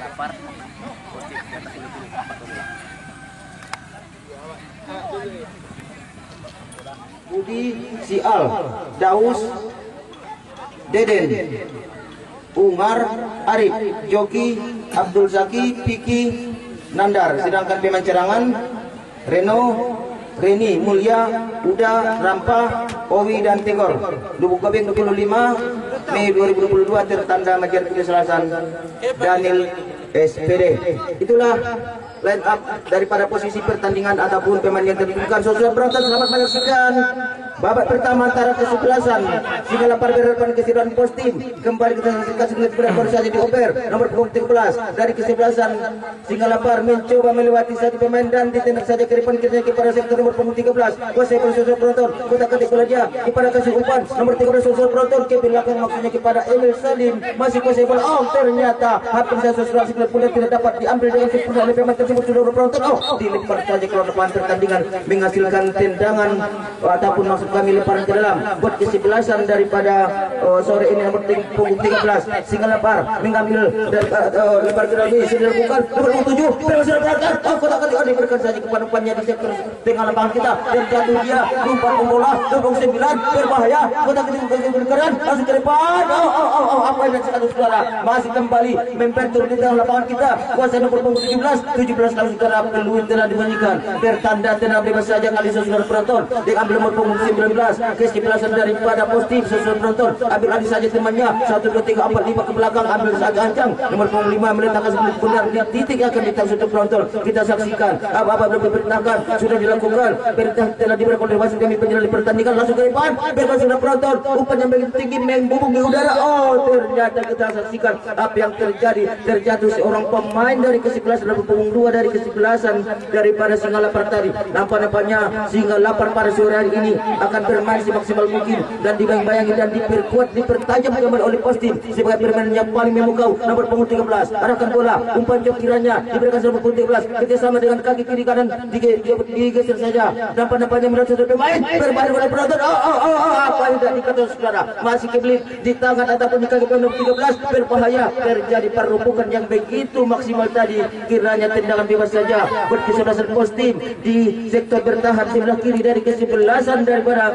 Lapar. Budi Sial, Daus Deden, Umar Arif, Joki Abdul Zaki, Piki Nandar. Sedangkan pemain cadangan Reno, Reni, Mulia, Uda, Rampa, Owi dan Tigor. Lubuk Kabing 25 Mei 2022 tertanda Majer Selatan Daniel SPD. Itulah line up daripada posisi pertandingan ataupun pemain yang ditentukan. Saudara penonton, selamat menyaksikan babak pertama antara kesebelasan Singa Lapar berhadapan kesebelasan Postim. Kembali kita saksikan sebentar baru saja dioper nomor punggung 13 dari kesebelasan Singa Lapar mencoba melewati satu pemain dan ditembak saja ke depan kirinya kepada sektor nomor punggung 13. Kuasai saudara penonton, kota ketik bola dia kepada kasih umpan nomor 13 saudara penonton ke belakang maksudnya kepada Emil Salim, masih kuasai bola. Oh, ternyata hampir saja saudara Singa Lapar tidak dapat diambil dengan sempurna oleh pemain tersebut saudara penonton. Oh, dilempar saja ke depan pertandingan menghasilkan tendangan ataupun maksud kami lemparan ke dalam buat kesebelasan daripada sore ini nomor punggung 13 Singa Lapar mengambil dari lebar ke dalam ini sudah dilakukan nomor 7 berhasil berangkat. Oh, kota kali diberikan saja kepada umpannya di sektor tengah lapangan kita dan jatuh dia umpan bola nomor 9 berbahaya. Kota kali diberikan langsung ke depan. Oh, apa yang sekali saudara masih kembali mempertur di tengah lapangan kita. Kuasa nomor punggung 17 langsung terap keluar telah dibunyikan bertanda tenang bebas saja kali saudara penonton. Diambil nomor punggung 19 kesebelasan daripada Postim saudara penonton. Ambil alih saja temannya 1 2 3 4 5 ke belakang, ambil agak ancang nomor punggung 5 meletakkan sebelah benar di titik yang akan ditang saudara penonton. Kita saksikan apa-apa belum diperintahkan sudah dilakukan. Perintah telah diberikan oleh wasit kami penyelenggara di pertandingan langsung ke depan bebas saudara penonton. Umpan yang begitu tinggi membubung di udara. Oh, ternyata kita saksikan apa yang terjadi. Terjatuh seorang pemain dari kesebelasan nomor punggung 2 dari kesebelasan daripada Singa Lapar tadi. Nampak-nampaknya Singa Lapar pada sore hari ini akan bermain semaksimal mungkin dan dibayang-bayangi dan diperkuat, dipertajam kembali oleh Postim sebagai permainan yang paling memukau. Nomor punggung 13 arahkan bola, umpan jauh kiranya diberikan nomor punggung 13 kerjasama dengan kaki kiri kanan digeser saja. Nampak-nampaknya menurut pemain berbahaya oleh penonton. Apa yang tidak dikatakan saudara, masih kebelit di tangan ataupun di kaki nomor 13 berbahaya. Terjadi perumpukan yang begitu maksimal tadi, kiranya tendangan bebas saja buat kesebelasan Postim di sektor bertahan sebelah kiri dari kesebelasan daripada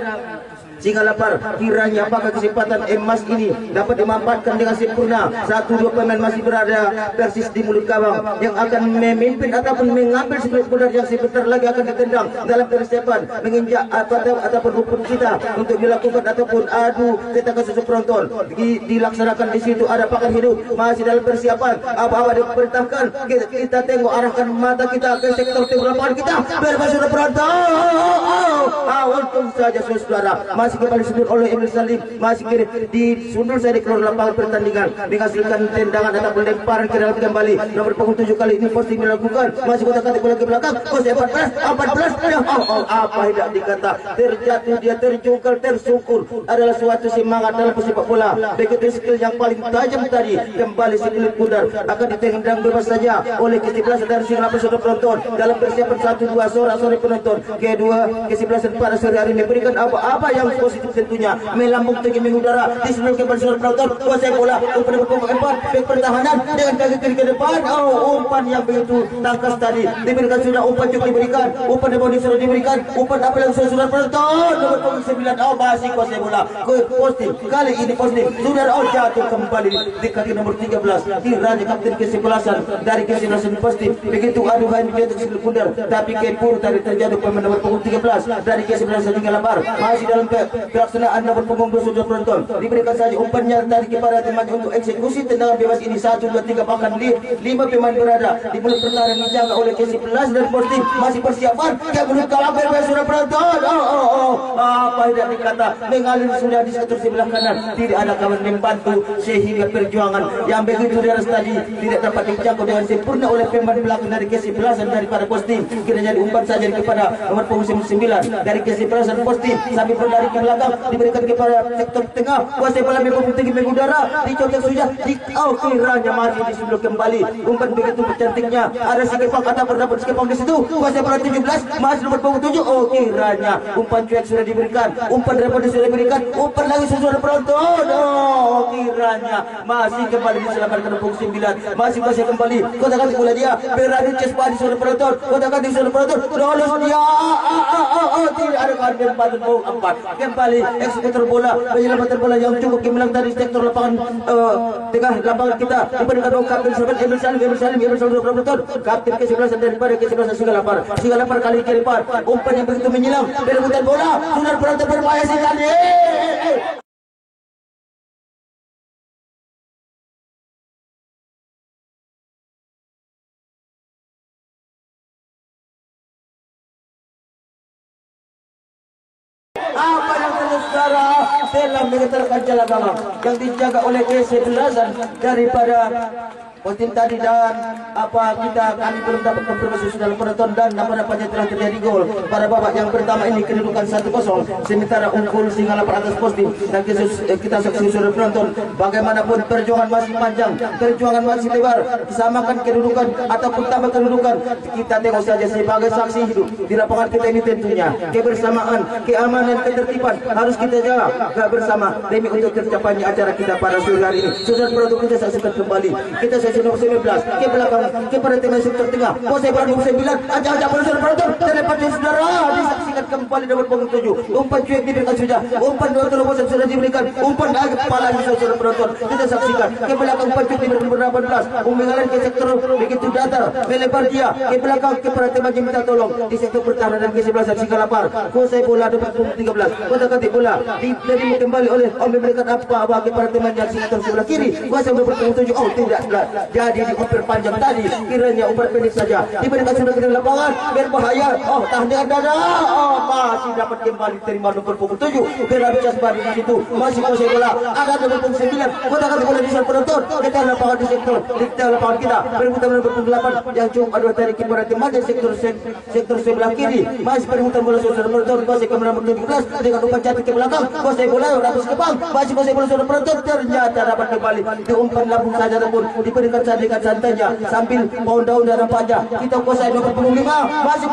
Singa Lapar. Kiranya apakah kesempatan emas ini dapat dimanfaatkan dengan sempurna. 1-2 pemain masih berada persis di mulut gawang yang akan memimpin ataupun mengambil sebelah bola yang sebentar lagi akan ditendang dalam persiapan menginjak ataupun rumput kita untuk dilakukan ataupun adu ketangkas susu penonton. Dilaksanakan di situ ada pakan hidup masih dalam persiapan. Apa-apa diperintahkan kita tengok, arahkan mata kita ke sektor timur lapangan kita berbahaya sudah penonton. Untung saja saudara masih kembali disundur oleh Emil Salim, masih kiri disundur saya di keluar lapangan pertandingan menghasilkan tendangan ataupun lemparan ke dalam kembali. Nomor punggung 7 kali ini Postim dilakukan, masih kotak-katik bola ke belakang. Kos 14 apa tidak dikata, terjatuh dia, terjungkal, tersungkur adalah suatu semangat dalam sepak bola. Begitu skill yang paling tajam tadi kembali sekelip pudar akan ditendang bebas saja oleh kesebelasan dari Singa Lapar saudara penonton dalam persiapan 1-2 sore penonton. Kedua kesebelasan pada sore hari ini memberikan apa yang positif tentunya, melambung tinggi mengudara di seluruh kembali saudara penonton. Kuasai bola umpan berpunggung 4 bek pertahanan dengan kaki kiri ke depan. Umpan yang begitu tangkas tadi diberikan sudah, umpan juga diberikan, umpan di sudah diberikan, umpan apa yang saudara penonton nomor punggung 9. Masih kuasai bola Postim, kali ini Postim sudah jatuh kembali di kaki nomor 13 kiranya kapten kesebelasan dari kesebelasan Postim. Begitu aduhan menjatuh sebelah pundar tapi kepur tadi terjatuh pemain nomor punggung 13 dari kesebelasan Singa Lapar masih dalam pelaksanaan nomor punggung saudara penonton. Diberikan saja umpannya tadi kepada teman untuk eksekusi tendangan bebas ini 1, 2, 3 bahkan 5 pemain berada di mulut pertahanan dijaga oleh K11 dan Sporting masih persiapan ke mulut kalah bebas saudara penonton. Apa tidak dikata mengalir sudah di sektor sebelah kanan, tidak ada kawan membantu sehingga perjuangan yang begitu deras tadi tidak dapat dijangkau dengan sempurna oleh pemain belakang dari K11 dan daripada Sporting. Kiranya diumpan saja kepada nomor punggung 9 dari K11 dan Sporting sambil berlari ke belakang diberikan kepada sektor tengah. Kuasai bola memang tinggi mengudara dicocok sudah kiranya masih disuduh kembali. Umpan begitu cantiknya ada Sikepang kata berdapat Sikepang di situ. Kuasai bola 17 masih nomor punggung 7. Kiranya umpan cuek sudah diberikan, umpan daripada sudah diberikan, umpan lagi sudah penonton. Kiranya masih kembali diselamatkan punggung 9 masih kembali. Kota kata bola dia beradu Cespa di sudah penonton. Kota kata sudah penonton lolos dia. Tidak ada kawan membantu punggung 4 kembali eksekutor bola penyelamatan bola yang cukup gemilang dari sektor lapangan tengah lapangan kita diberikan kapten sahabat Emil Salim betul kapten ke-11 daripada ke-11 Singalapar kali kelipar umpan yang begitu menyilang perebutan bola sudah penonton berbahaya sekali. Apa yang terjadi dalam menggetarkan jalan dalam yang dijaga oleh K11 daripada Posting tadi dan kami belum dapat konfirmasi dalam penonton dan nampaknya telah terjadi gol pada babak yang pertama ini kedudukan 1-0 sementara unggul Singalapar atas Posting dan kita saksikan saudara penonton bagaimanapun perjuangan masih panjang, perjuangan masih lebar, samakan kedudukan ataupun tambah kedudukan kita tengok saja sebagai saksi hidup di lapangan kita ini tentunya kebersamaan, keamanan, ketertiban harus kita jaga bersama demi untuk tercapainya acara kita pada sore hari ini. Saudara penonton kita saksikan kembali kita nomor 19 ke belakang kepada tim sektor tengah. Posisi bola nomor 9 ajak saudara penonton terlepas saudara disaksikan kembali nomor punggung 7. Umpan cuek diberikan sudah. Umpan dua terobosan sudah diberikan. Umpan dari kepala saudara penonton. Kita saksikan ke belakang umpan cuek diberikan beberapa belas. Mengalir ke sektor begitu datar melebar dia ke belakang kepada tim yang minta tolong di sektor pertahanan dan ke-11 Singalapar. Posisi bola nomor punggung 13. Kotak-katik bola diterima kembali oleh memberikan apa bagi para teman yang sektor sebelah kiri. Kuasa nomor punggung 7. Tidak jadi di umpan panjang tadi kiranya umpan pendek saja diberikan sudah ke lapangan berbahaya. Tahan dengan dada. Masih dapat kembali terima nomor punggung 7 beradu Casbari di situ masih posisi bola ada nomor punggung 9 kotak-katik bola di sana penonton kita lapangan di sektor lapangan kita berebutan nomor punggung 8 yang cukup adu tarik kepada teman dari sektor sebelah kiri masih berebutan bola saudara penonton posisi ke nomor 17 dengan umpan cantik ke belakang posisi bola Ratus Kepang masih posisi bola saudara penonton ternyata dapat kembali diumpan lambung saja ataupun diberikan dengan santainya sambil daun dan nampaknya kita kuasai nomor punggung 5 masih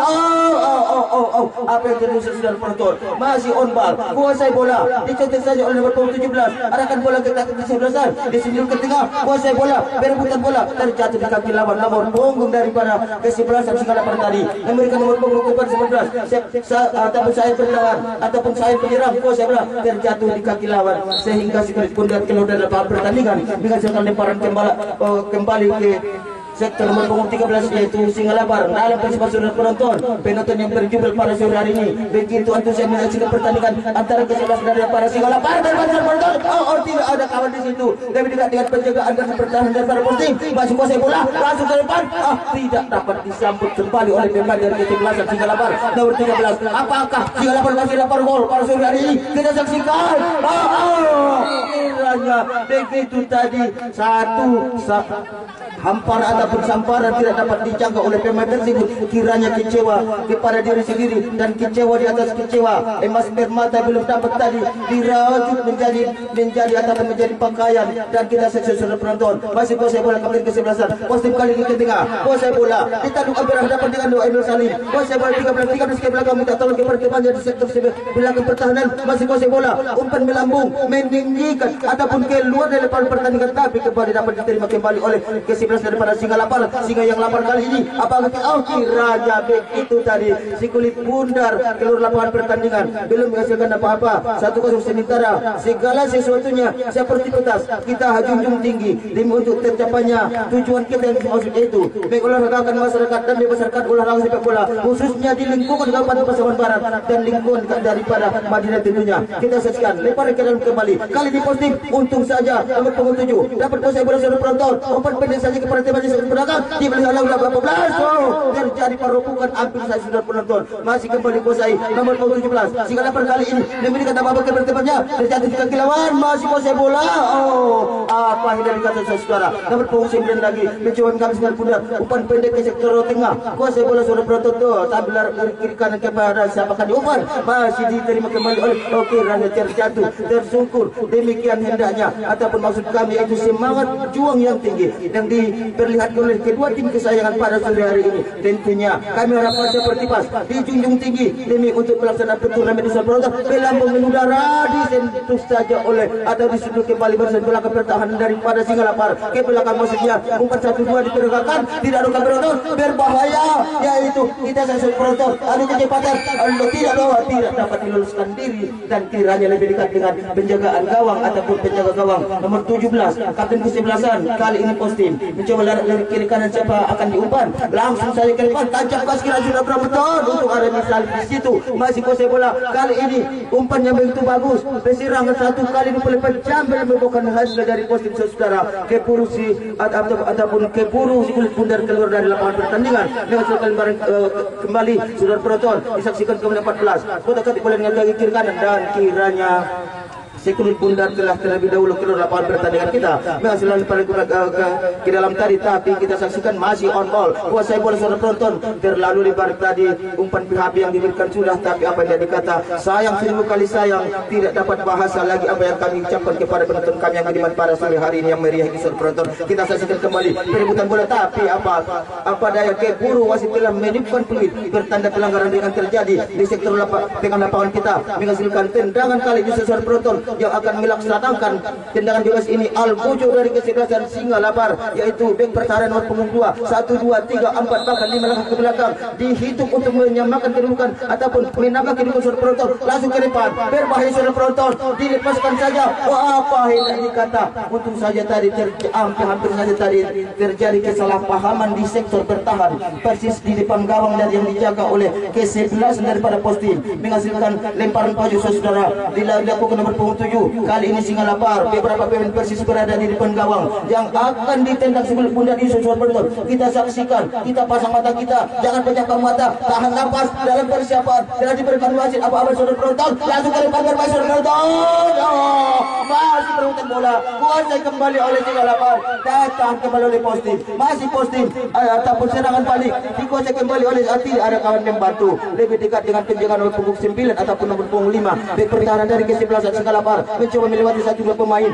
apa yang terjadi saudara penonton masih on ball kuasai bola dicetak saja oleh nomor punggung 17 arahkan bola ke ke-11 disindir ke tengah kuasai bola berebutan bola terjatuh di kaki lawan nomor punggung daripada ke-11 Singalapar tadi memberikan nomor punggung ke-11 ataupun saya bertahan ataupun saya penyerang kuasai bola terjatuh di kaki lawan sehingga sekali pun dan keluar dari lapangan pertandingan dengan sekali lemparan kembali ke sektor nomor punggung 13 yaitu Singalapar. Dalam persiapan saudara penonton yang berjubel pada sore hari ini begitu antusias menyaksikan pertandingan antara ke-11 dan para Singalapar dan penonton. Tidak ada kawan di situ. Tapi tidak dengan penjagaan dan pertahanan dari para Posting masih kuasai bola langsung ke depan. Tidak dapat disambut kembali oleh pemain dari ke-11 Singalapar nomor 13. Apakah Singalapar masih dapat gol pada sore hari ini? Kita saksikan. Kiranya begitu tadi satu hamparan ataupun samparan tidak dapat dijangkau oleh pemain tersebut. Kiranya kecewa kepada diri sendiri dan kecewa di atas kecewa. Emas permata belum dapat tadi dirajut menjadi ataupun menjadi pakaian dan kita saksikan penonton masih kuasai bola kembali ke-11 positif kali ke tengah kuasai bola ditanduk berhadapan dengan dua Emil Salim kuasai bola 13 ke belakang minta tolong kepada teman di sektor belakang pertahanan masih kuasai bola umpan melambung meninggikan ataupun keluar dari lapangan pertandingan tapi kembali dapat diterima kembali oleh ke-11 daripada Singalapar singa lapar, singa yang lapar kali ini apakah kiranya begitu tadi si kulit bundar keluar lapangan pertandingan belum menghasilkan apa-apa. 1-0 sementara segala sesuatunya seperti petas kita junjung tinggi demi untuk tercapainya tujuan kita yang maksud itu mengolahragakan masyarakat dan membesarkan olahraga sepak bola khususnya di lingkungan Kabupaten Pasaman Barat dan lingkungan daripada Madinah tentunya. Kita saksikan lempar ke dalam kembali kali ini positif untung saja nomor punggung 7 dapat kuasai bola seluruh penonton umpan pendek saja kepada tim yang belakang di belakang udah berapa belas terjadi perobohan hampir saja sudah penonton masih kembali kuasai nomor punggung 17 sehingga lapar kali ini memberikan tambah ke bertemannya terjadi di kaki lawan masih kuasai bola apa yang dari kata saudara nomor punggung 9 lagi mencoba menghabiskan pundak umpan pendek ke sektor tengah kuasai bola sudah penonton tuh sambil kiri kanan kepada siapa kan diumpan masih diterima kembali oleh Rana terjatuh tersungkur demikian hendaknya ataupun maksud kami itu semangat juang yang tinggi yang diperlihatkan oleh kedua tim kesayangan pada sore hari ini. Tentunya kami harapkan seperti pas dijunjung tinggi demi untuk pelaksanaan turnamen Nusa Penonton Belambung mengudara disentuh saja oleh atau disentuh kembali bersama belakang pertahanan daripada singa lapar ke belakang maksudnya umpan 1-2 diperagakan tidak ada penonton berbahaya yaitu kita Nusa Penonton ada kecepatan tidak bahwa tidak dapat diluluskan diri dan kiranya lebih dekat dengan penjagaan gawang ataupun penjaga gawang nomor 17 kapten kesebelasan kali ini posting mencoba dari kiri kanan siapa akan diumpan langsung saja ke depan tancap gas kira sudah betul untuk ada misal di situ masih kuasai bola kali ini umpan yang begitu bagus bersirangan satu kali ini boleh penjambel membuahkan hasil dari posting saudara keburu si ataupun keburu si kulit bundar keluar dari lapangan pertandingan menghasilkan barang kembali saudara penonton disaksikan ke 14 kota ketik boleh dengan kaki kiri kanan dan kiranya si kulit bundar telah terlebih dahulu keluar lapangan pertandingan kita menghasilkan ke dalam tadi tapi kita saksikan masih on ball kuasai bola saudara penonton terlalu lebar tadi umpan PHB yang diberikan sudah tapi apa yang dikata sayang 1000 kali sayang tidak dapat bahasa lagi apa yang kami ucapkan kepada penonton kami yang beriman pada sore hari ini yang meriah ini saudara penonton. Kita saksikan kembali perebutan bola tapi apa daya keburu wasit telah meniupkan peluit bertanda pelanggaran yang terjadi di sektor tengah lapangan kita menghasilkan tendangan kali ini saudara penonton yang akan melaksanakan tendangan bebas ini Al-Bujo dari kesebelasan singa lapar yaitu bek pertahanan nomor punggung 2 1 2 3 4 bahkan 5 langkah ke belakang dihitung untuk menyamakan kedudukan ataupun menambah kedudukan saudara penonton langsung ke depan berbahaya saudara penonton dilepaskan saja apa yang dikata untung saja tadi hampir saja tadi terjadi kesalahpahaman di sektor bertahan persis di depan gawang dan yang dijaga oleh kesebelasan daripada posting menghasilkan lemparan pojok saudara dilakukan nomor punggung 7 kali ini singa lapar beberapa pemain persis berada di depan gawang yang akan ditendang sebelum bunda di saudara penonton. Kita saksikan kita pasang mata kita jangan pejamkan mata tahan nafas dalam persiapan telah diberikan wasit apa-apa saudara penonton langsung ke depan bermain saudara penonton masih berebutan bola kuasai kembali oleh singa lapar datang kembali oleh posting masih posting ataupun serangan balik dikuasai kembali oleh tidak ada kawan membantu lebih dekat dengan penjagaan nomor punggung 9 ataupun nomor punggung 5 bek pertahanan dari kesebelasan singa lapar mencoba melewati satu dua pemain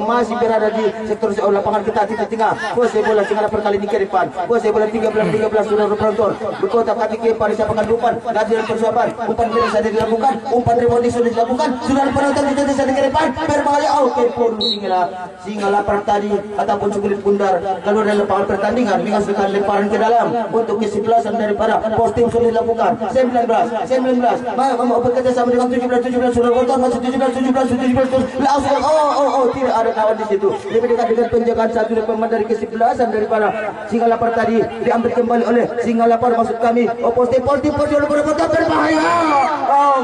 masih berada di sektor lapangan kita tengah kuasai bola singa lapar kali ini ke depan kuasai bola 13 saudara penonton berkotak kaki ke depan siapakan umpan dalam persiapan umpan pendek saja dilakukan umpan rebounding sudah dilakukan saudara penonton kita saja ke depan berbahaya pun singa lapar tadi ataupun sekulit bundar keluar dari lapangan pertandingan menghasilkan lemparan ke dalam untuk kesebelasan daripada posting sudah dilakukan 19 bekerja sama dengan 17 saudara penonton masih 17 langsung tidak ada kawan di situ lebih dekat dengan penjagaan satu pemain dari kesebelasan daripada singa lapar tadi diambil kembali oleh singa lapar maksud kami posting berbahaya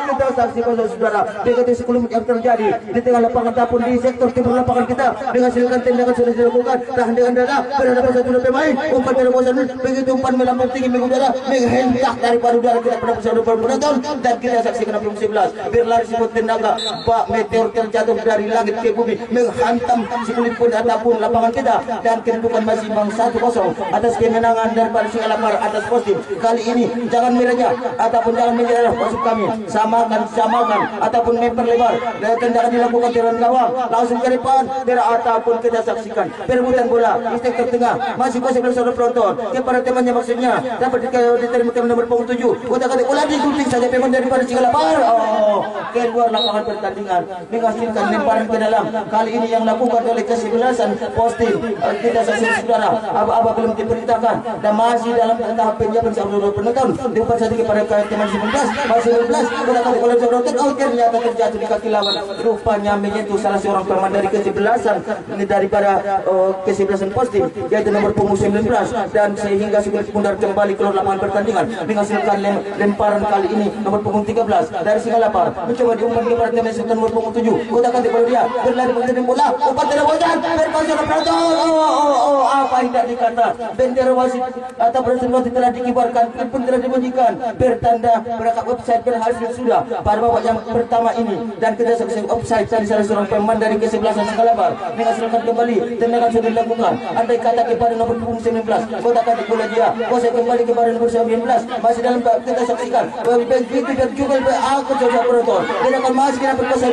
kita saksikan saudara begitu sebelum yang terjadi di tengah lapangan ataupun di sektor timur lapangan kita menghasilkan tendangan sudah dilakukan tahan dengan dada berhadapan satu pemain umpan terbosan begitu umpan melambung tinggi mengudara menghentak daripada udara kita pada saudara penonton dan kita saksikan nomor 11 berlari sebut tendangan Pak meteor terjatuh dari langit ke bumi menghantam sekulit pun ataupun lapangan kita dan kedudukan masih 1-0 atas kemenangan daripada singa lapar atas posting kali ini jangan merenya ataupun jangan menyerah maksud kami samakan ataupun memperlebar dan tendangan dilakukan di dalam gawang langsung ke depan ataupun kita saksikan perebutan bola di sektor tengah masih kuasa saudara penonton kepada temannya maksudnya dapat diterima nomor punggung 7 udah kata bola digunting saja pemain daripada singa lapar keluar lapangan pertandingan menghasilkan lemparan ke dalam. Kali ini yang lakukan oleh kesebelasan Postim. Kita saksikan saudara, aba-aba belum diperintahkan dan masih dalam tahap penjabat saudara penonton. Diumpan saja kepada teman 19, masih 12. Berkali oleh saudara ternyata terjatuh di kaki lawan. Rupanya menyentuh salah seorang pemain dari kesebelasan daripada kesebelasan Postim, yaitu nomor punggung 19, dan sehingga sulit pundar kembali keluar lapangan pertandingan menghasilkan lemparan kali ini nomor punggung 13 dari Singalapar mencoba diumpan kepada teman nomor punggung 7. Kotakan kepada dia berlari mencari bola, umpan tidak wajar berpasang penonton. Apa hendak dikata, bendera wasit atau berdasarkan wasit telah dikibarkan pun telah dibunyikan bertanda berangkat offside berhasil sudah pada babak yang pertama ini, dan kita saksikan offside dari salah seorang pemain dari kesebelasan Singalapar menghasilkan kembali tendangan sudah dilakukan. Andai kata kepada nomor punggung 19, kotakan bola dia, kuasai kembali kepada nomor 19, masih dalam kita saksikan begitu dan juga aku coba penonton dia akan masih kena berkuasai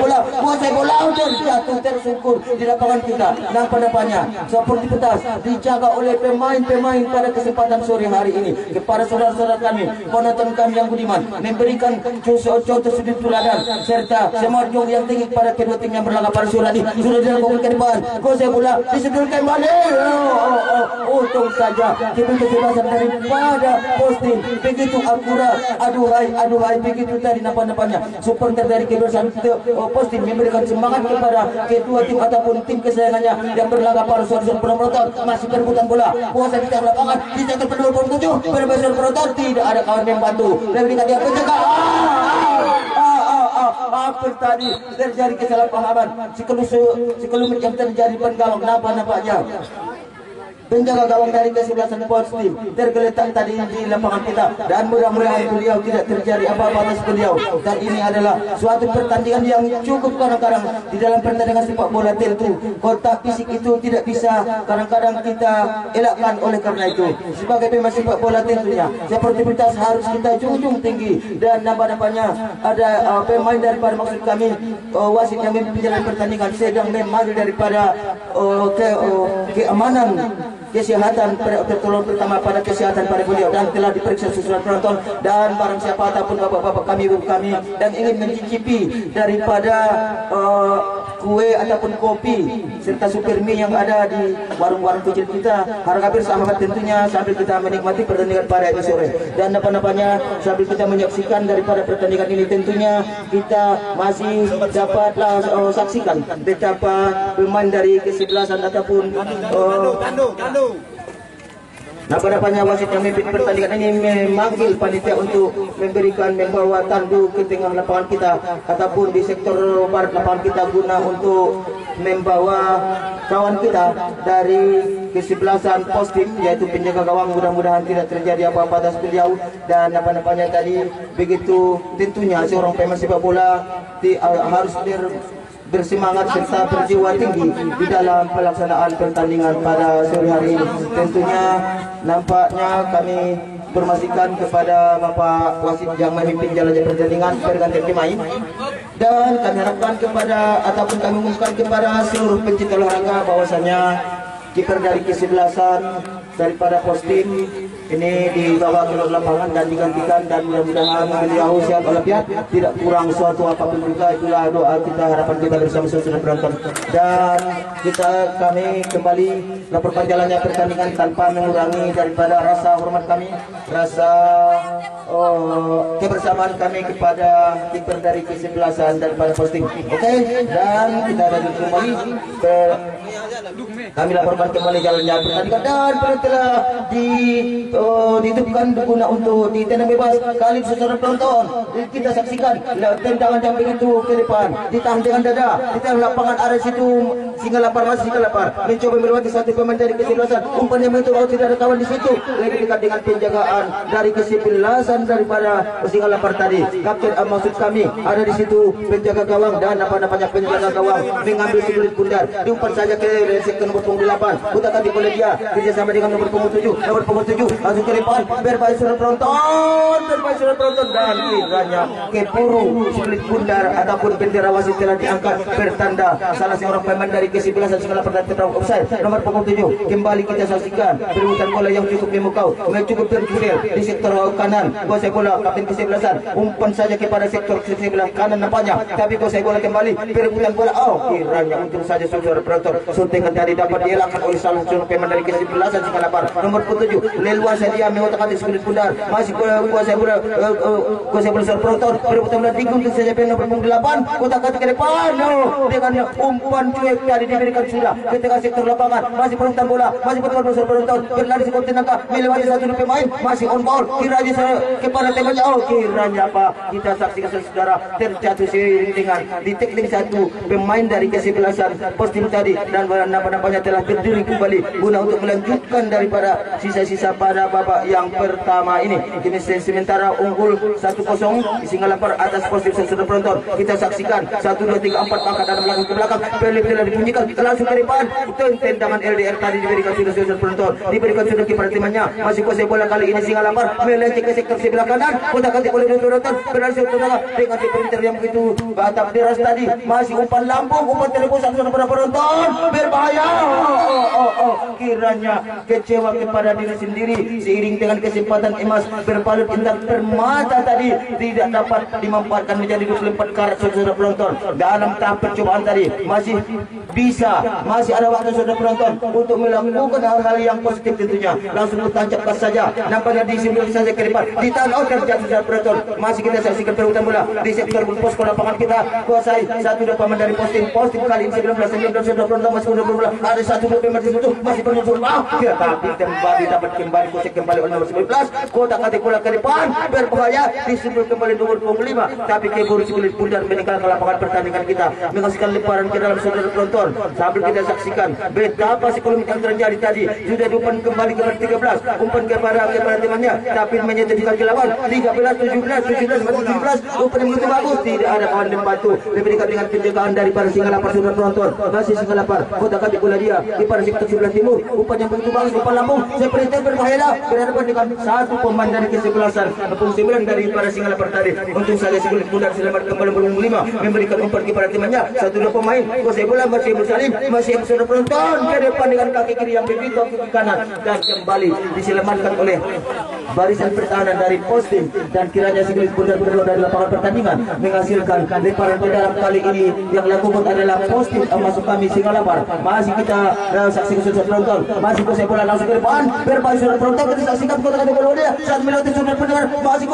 bola jatuh tersungkur di lapangan kita. Nampaknya seperti petas dijaga oleh pemain-pemain pada kesempatan sore hari ini. Kepada saudara-saudara kami, penonton kami yang budiman, memberikan contoh sudut teladan serta semangat yang tinggi pada kedua tim yang berlaga pada sore ini. Sudah dilakukan ke depan, kuasai bola disudutkan balik. Untung saja kita kebebasan daripada Postim begitu akurat. Aduhai begitu tadi nampaknya supporter dari kebebasan Postim memberikan semangat kepada kedua tim ataupun tim kesayangannya yang berlaga pada sore penonton. Masih berebutan bola, kuasa di tengah lapangan dicetak pada 27 berbesar penonton, tidak ada kawan yang bantu. Lebih dekat dia penjaga. Apa tadi terjadi kesalahpahaman sekelumit yang terjadi penggawang nampaknya penjaga gawang dari kesebelasan Postim tergeletak tadi di lapangan kita, dan mudah-mudahan beliau tidak terjadi apa-apa atas beliau. Dan ini adalah suatu pertandingan yang cukup kadang-kadang di dalam pertandingan sepak bola tentu kontak fisik itu tidak bisa kadang-kadang kita elakkan. Oleh karena itu sebagai pemain sepak bola tentunya seperti kita harus kita junjung tinggi, dan nampaknya ada pemain daripada maksud kami wasit yang memimpin pertandingan sedang memanggil daripada keamanan kesehatan pertolongan pertama pada kesehatan pada beliau, dan telah diperiksa sesuai penonton. Dan barang siapa ataupun bapak-bapak kami, ibu kami dan ingin mencicipi daripada kue ataupun kopi serta supir mie yang ada di warung-warung kecil kita, harga bersahabat tentunya sambil kita menikmati pertandingan pada esok sore. Dan apa-apanya sambil kita menyaksikan daripada pertandingan ini, tentunya kita masih dapatlah saksikan betapa pemain dari kesebelasan ataupun nampaknya wasit yang memimpin pertandingan ini memanggil panitia untuk membawa tandu ke tengah lapangan kita ataupun di sektor barat lapangan kita guna untuk membawa kawan kita dari kesebelasan Postim yaitu penjaga gawang. Mudah-mudahan tidak terjadi apa-apa atas beliau, dan nampaknya tadi begitu tentunya seorang pemain sepak bola harus bersemangat serta berjiwa tinggi di dalam pelaksanaan pertandingan pada sore hari ini. Tentunya nampaknya kami informasikan kepada Bapak wasit yang memimpin jalannya pertandingan berganti pemain, dan kami harapkan kepada ataupun kami umumkan kepada seluruh pencinta olahraga bahwasanya kiper dari kesebelasan daripada Postim ini dibawa ke lapangan dan digantikan, dan mudah-mudahan beliau sehat walafiat, tidak kurang suatu apapun juga. Itulah doa kita, harapan kita bersama saudara penonton. Dan kami kembali laporkan jalannya pertandingan tanpa mengurangi daripada rasa hormat kami, rasa kebersamaan kami kepada kiper dari kesebelasan daripada Postim. Oke, dan kita lanjut kembali kami laporkan kembali jalannya pertandingan, dan telah ditutupkan guna untuk ditendang bebas. Kali saudara penonton kita saksikan tendangan yang begitu ke depan, ditahan dengan dada di tengah lapangan ada situ Singalapar, masih Singalapar mencoba melewati satu pemain dari kesebelasan. Umpannya begitu, tidak ada kawan di situ, lebih dekat dengan penjagaan dari kesebelasan daripada Singalapar tadi. Kapten maksud kami ada di situ penjaga gawang, dan nampaknya penjaga gawang mengambil sebelit bundar, diumpan saja ke sektor nomor 8 depan. Utak-atik oleh dia kerjasama dengan nomor punggung 7. Nomor punggung 7 langsung ke depan. Berbaik surat penonton dan kiranya keburu sulit bundar ataupun bendera wasit telah diangkat bertanda salah seorang pemain dari kesebelasan Singalapar dan terdapat offside. Nomor punggung 7 kembali kita saksikan perebutan bola yang cukup memukau, cukup terjulil di sektor kanan. Kuasai bola kapten kesebelasan umpan saja kepada sektor sebelah kanan nampaknya, tapi kuasai bola kembali perebutan bola. Kiranya untung saja saudara penonton, suntikan tadi dapat dielakkan oleh salah seorang pemain dari kesebelasan Singalapar. Nomor 7 leluasa dia mengotak-atik sulit bundar, masih kuasai bola saudara penonton, perebutan bola digunting saja pemain nomor punggung 8. Kotak-atik ke depan dengan umpan cuek tadi diberikan sudah ke tengah sektor lapangan. Masih perebutan bola, masih saudara penonton, berlari seperti nangka melewati satu pemain, masih on ball. Kiranya kepada tengahnya, kiranya apa kita saksikan saudara terjatuh seiring dengan di tackling satu pemain dari kesebelasan pos tim tadi, dan nampaknya telah berdiri kembali guna untuk melanjutkan daripada sisa-sisa pada babak yang pertama ini. Kini sementara unggul 1-0 Singalapar atas pos tim saudara penonton. Kita saksikan 1, 2, 3, 4 angkat dalam belakang ke belakang. Pelip telah dibunyikan langsung ke depan. Tendangan LDR tadi diberikan sudah saudara penonton, diberikan sudah kepada temannya. Masih kuasai bola kali ini Singalapar melenceng ke sektor sebelah kanan. Kotak-atik oleh penonton, berlari saudara dengan sprinter yang begitu atap deras tadi. Masih umpan lambung, umpan terobosan saudara penonton, berbahaya. Kiranya kecewa kepada diri sendiri seiring dengan kesempatan emas berbalut indah permata tadi tidak dapat dimanfaatkan menjadi 24 karat saudara penonton. Dalam tahap percobaan tadi masih masih ada waktu saudara penonton untuk melakukan hal-hal yang positif tentunya. Langsung tancapkan saja, nampaknya disimpan saja ke depan, ditahan terjatuh saudara penonton. Masih kita saksikan perebutan bola di sektor pos lapangan kita kuasai satu pemain dari posting kali ini 19 saudara penonton. Masih bola ada satu pemain di situ, masih penonton tapi dapat kembali kuasai kembali oleh nomor 19. Kotak-atik bola ke depan berbahaya, disebut kembali nomor punggung 5, tapi keburu sulit bundar meninggalkan lapangan pertandingan kita, mengasihkan lemparan ke dalam saudara penonton. Sambil kita saksikan betapa psikologi yang terjadi tadi, sudah diumpan kembali kepada 13, umpan kepada temannya, tapi menjadikan ke lawan 13, 17, umpan yang begitu bagus, tidak ada kawan membantu, diberikan dengan penjagaan daripada Singalapar saudara penonton. Masih Singalapar, kotak-atik bola dia di pada sektor sebelah timur, umpan yang begitu bagus, umpan lambung, seperti berbahaya berhadapan dengan satu pemain dari kesebelasan punggung 9 dari para Singalapar tadi. Untung saja sulit bundar selamat kembali punggung 5, memberikan umpan kepada temannya, satu pemain kuasai bola masih bersalin, masih saudara penonton ke depan dengan kaki kiri yang begitu kaki kanan, dan kembali diselamatkan oleh barisan pertahanan dari pos tim, dan kiranya sulit bundar keluar dari lapangan pertandingan, menghasilkan lemparan ke dalam kali ini yang lakukan adalah pos tim masuk kami Singalapar. Masih kita saksikan saudara penonton, masih kuasai bola langsung ke depan, berbaik saudara penonton. Kita saksikan kotak-atik bola dia saat melewati saudara pendengar, masih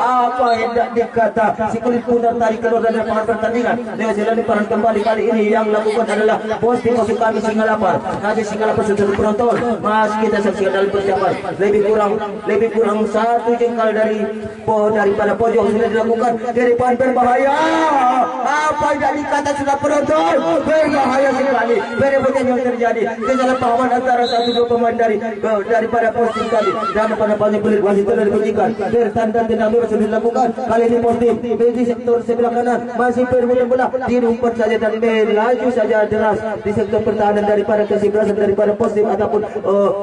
apa hendak dikata si kulit bundar tadi keluar dari lapangan pertandingan. Dengan jalan lemparan kembali kali ini yang lakukan adalah pos tim masuk kami Singalapar. Nanti Singalapar saudara penonton, masih kita saksikan dalam persiapan lebih kurang satu jengkal daripada pojok sudah dilakukan ke depan, berbahaya. Apa yang dikata sudah penonton, berbahaya sekali perebutan yang terjadi, kesalahpahaman antara satu dua pemain daripada posting tadi, dan pada pelit wasit telah dibunyikan, bertanda tendang bebas sudah dilakukan. Kali ini posting di sektor sebelah kanan, masih perebutan bola diumpan saja dan melaju saja deras di sektor pertahanan daripada kesebelasan daripada posting ataupun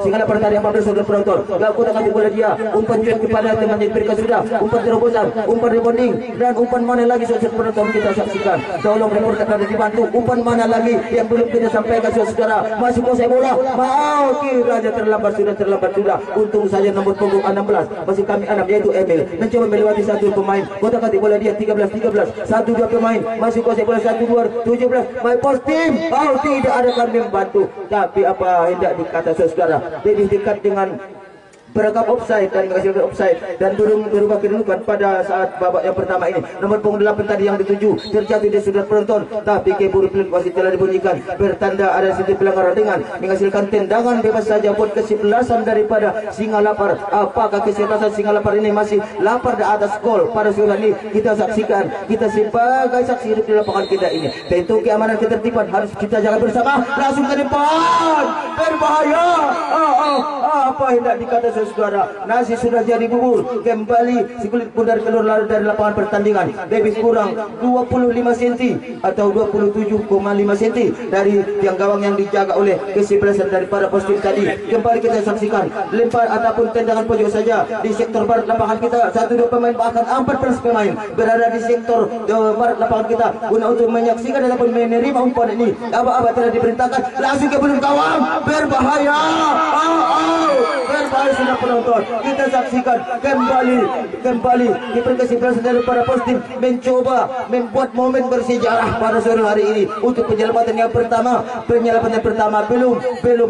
Singalapar tadi. Apa saudara penonton, kotak-atik bola dia, umpan cuek kepada temannya diberikan sudah, umpan terobosan, umpan rebounding, dan umpan mana lagi saudara penonton kita saksikan. Tolong reporter ada dibantu, umpan mana lagi yang belum kita sampaikan saudara. Masih kuasai bola, kiranya terlambat sudah. Untung saja nomor punggung 16 masih kami anak, yaitu Emil, mencoba melewati satu pemain. Kotak-atik bola dia 13, satu dua pemain masih kuasai bola 1, 2, 17 main pos tim. Tidak ada kami membantu, tapi apa hendak dikata saudara, lebih dekat dengan beragam offside dan menghasilkan offside dan berubah kedudukan pada saat babak yang pertama ini. Nomor punggung 8 tadi yang dituju terjatuh di saudara penonton, tapi keburu pelit wasit telah dibunyikan, bertanda ada sedikit pelanggaran dengan menghasilkan tendangan bebas saja buat kesebelasan daripada Singalapar. Apakah kesebelasan Singalapar ini masih lapar di atas gol pada sore ini? Kita saksikan, kita sebagai saksi hidup di lapangan kita ini. Tentu keamanan ketertiban harus kita jaga bersama. Langsung ke depan, berbahaya. Apa hendak dikata saudara. Nasi sudah jadi bubur. Kembali si kulit pundar keluar lari dari lapangan pertandingan. Lebih kurang 25 cm atau 27,5 cm dari tiang gawang yang dijaga oleh kesebelasan daripada pos tim tadi. Kembali kita saksikan lempar ataupun tendangan pojok saja di sektor barat lapangan kita. 1-2 pemain bahkan 14 pemain berada di sektor barat lapangan kita untuk menyaksikan ataupun menerima umpan ini. Aba-aba telah diperintahkan langsung ke belakang gawang. Berbahaya. Berbahaya sudah penonton. Kita saksikan kembali kiper kesebelasan daripada pos tim mencoba membuat momen bersejarah pada sore hari ini untuk penyelamatan yang pertama. Penyelamatan pertama belum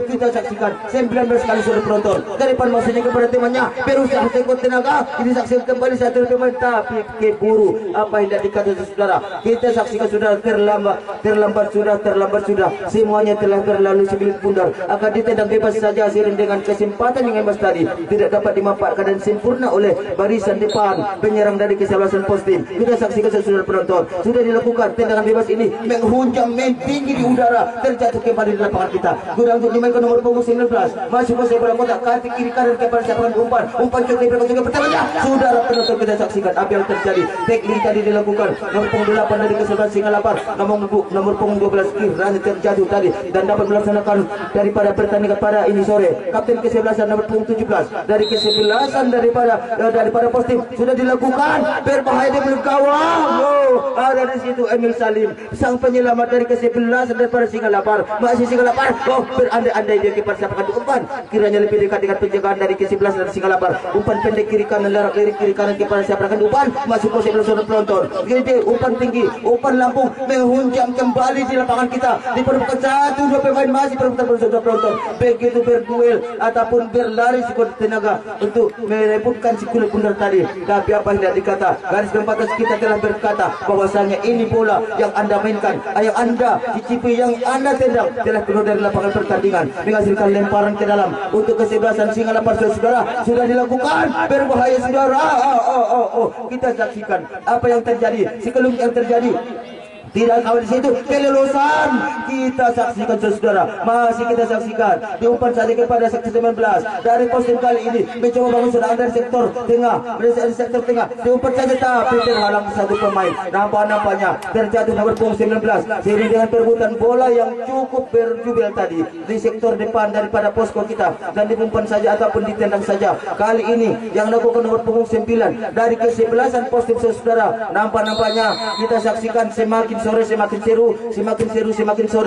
kita saksikan 19 kali sudah penonton daripada maksudnya kepada temannya berusaha sekuat tenaga. Ini saksikan kembali satu pemain tapi keburu apa yang tidak dikatakan saudara. Kita saksikan sudah terlambat sudah semuanya telah berlalu sebilik pundar akan ditendang bebas saja seiring dengan kesempatan yang hebat tadi tidak dapat dimanfaatkan dan sempurna oleh barisan depan penyerang dari kesebelasan pos tim. Kita saksikan saudara penonton sudah dilakukan tendangan bebas ini menghunjam main tinggi di udara terjatuh kembali di lapangan kita. Guna untuk dimainkan nomor punggung 19 masih kuasai bola kotak kaki kiri kanan kepada siapkan umpan cukup berikutnya pertamanya. Saudara penonton kita saksikan apa yang terjadi. Teknik tadi dilakukan nomor punggung 8 dari kesebelasan Singalapar, nomor punggung 12 kiranya terjatuh tadi dan dapat melaksanakan daripada pertandingan pada ini sore. Kapten kesebelasan nomor punggung 17 dari kesebelasan daripada pos tim sudah dilakukan. Berbahaya di belakang gawang. Ada di situ Emil Salim, sang penyelamat dari kesebelasan daripada Singalapar. Masih Singalapar. Berandai-andai dia kiper siapkan umpan. Kiranya lebih dekat dengan penjagaan dari kesebelasan dari Singalapar. Umpan pendek kiri kanan, larak kiri kanan kiper siapkan umpan. Masuk posisi saudara penonton. Gede umpan tinggi, umpan Lampung menghunjam kembali di lapangan kita. Diperlukan 1-2 pemain masih perebutan saudara penonton. Begitu berduel ataupun berlari sekuat tenaga untuk merebutkan si kulit pundar tadi. Tapi apa yang tidak dikata, garis pembatas kita telah berkata bahwasanya ini bola yang anda mainkan, yang anda cicipi, yang anda tendang telah keluar dari lapangan pertandingan menghasilkan lemparan ke dalam untuk kesebelasan Singalapar. Saudara sudah dilakukan. Berbahaya saudara. Kita saksikan apa yang terjadi, sekelumit yang terjadi. Tidak kawan di situ kelelusan kita saksikan saudara, masih kita saksikan diumpan saja kepada sektor 19 dari pos tim kali ini mencoba bangun serangan dari sektor tengah diumpan saja tapi terhalang satu pemain. Nampaknya terjatuh nomor punggung 19 seiring dengan perebutan bola yang cukup berjubil tadi di sektor depan daripada posko kita dan diumpan saja ataupun ditendang saja. Kali ini yang lakukan nomor punggung 9 dari kesebelasan pos tim saudara. Nampaknya kita saksikan semakin sore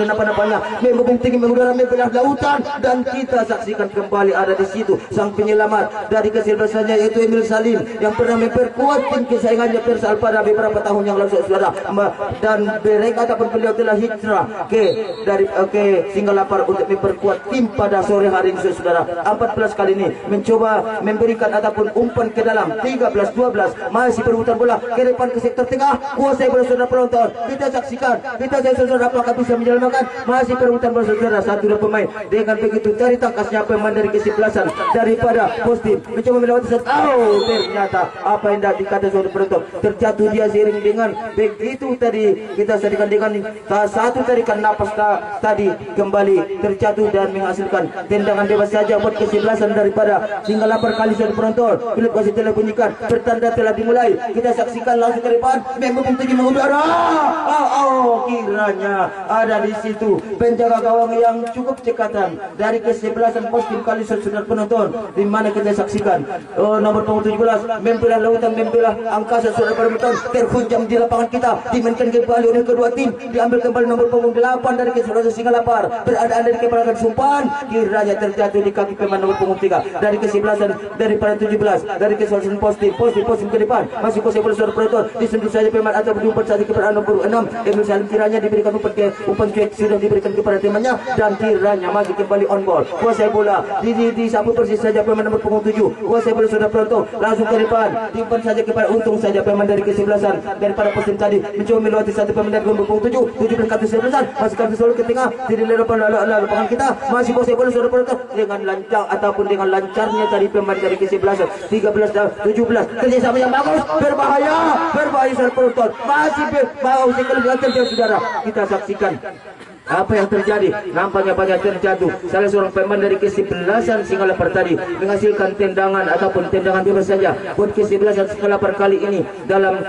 nampaknya memang tinggi mengudara membelah lautan dan kita saksikan kembali ada di situ sang penyelamat dari kesebelasannya yaitu Emil Salim yang pernah memperkuat tim kesayangannya Persal pada beberapa tahun yang lalu saudara, dan mereka ataupun beliau telah hijrah ke Singalapar untuk memperkuat tim pada sore hari ini saudara. 14 kali ini mencoba memberikan ataupun umpan ke dalam 13-12 masih perebutan bola ke depan ke sektor tengah kuasai bola saudara penonton. Kita saksikan, saudara apakah bisa menyelamatkan masih perebutan bola saudara. 1-2 pemain dengan begitu cari tangkasnya pemain dari kesebelasan daripada pos tim mencoba melewati ternyata apa yang tidak dikata saudara penonton terjatuh dia seiring dengan begitu tadi kita saksikan dengan satu tarikan napas tadi kembali terjatuh dan menghasilkan tendangan bebas saja buat kesebelasan daripada Singalapar kali saudara penonton. Klub wasit telah bunyikan pertanda telah dimulai. Kita saksikan langsung ke depan memang tinggi mengudara. Kiranya ada di situ penjaga gawang yang cukup cekatan dari kesebelasan pos tim kali saudara penonton, di mana kita saksikan nomor punggung 17 membelah lautan membelah angkasa saudara penonton terhunjam di lapangan kita dimainkan kembali oleh kedua tim. Diambil kembali nomor punggung 8 dari kesebelasan Singalapar berada di kepala sumpan kiranya terjatuh di kaki pemain nomor punggung 3 dari kesebelasan daripada 17 dari kesebelasan pos tim ke depan masih kuasai bola saudara penonton disentuh saja pemain atau diumpan saja kepada nomor 6 Emil Salim. Kiranya diberikan umpan cuek sudah diberikan kepada temannya dan kiranya masih kembali on ball kuasai bola disapu persis saja pemain nomor punggung 7 kuasai bola saudara penonton langsung ke depan diumpan saja kepada untung saja pemain dari kesebelasan daripada pos tim tadi mencoba melewati satu pemain dari nomor punggung 7 dan kartu kesebelasan masih kartu solo ke tengah tidak lepas lapangan kita masih kuasai bola saudara penonton dengan lancang ataupun dengan lancarnya tadi pemain dari kesebelasan 13-17 kerjasama yang bagus berbahaya saudara penonton masih bau sekali terjadi saudara. Kita saksikan Apa yang terjadi? Nampaknya banyak terjatuh. Salah seorang pemain dari kesebelasan Singalapar tadi menghasilkan tendangan ataupun tendangan bebas saja buat kesebelasan Singalapar kali ini dalam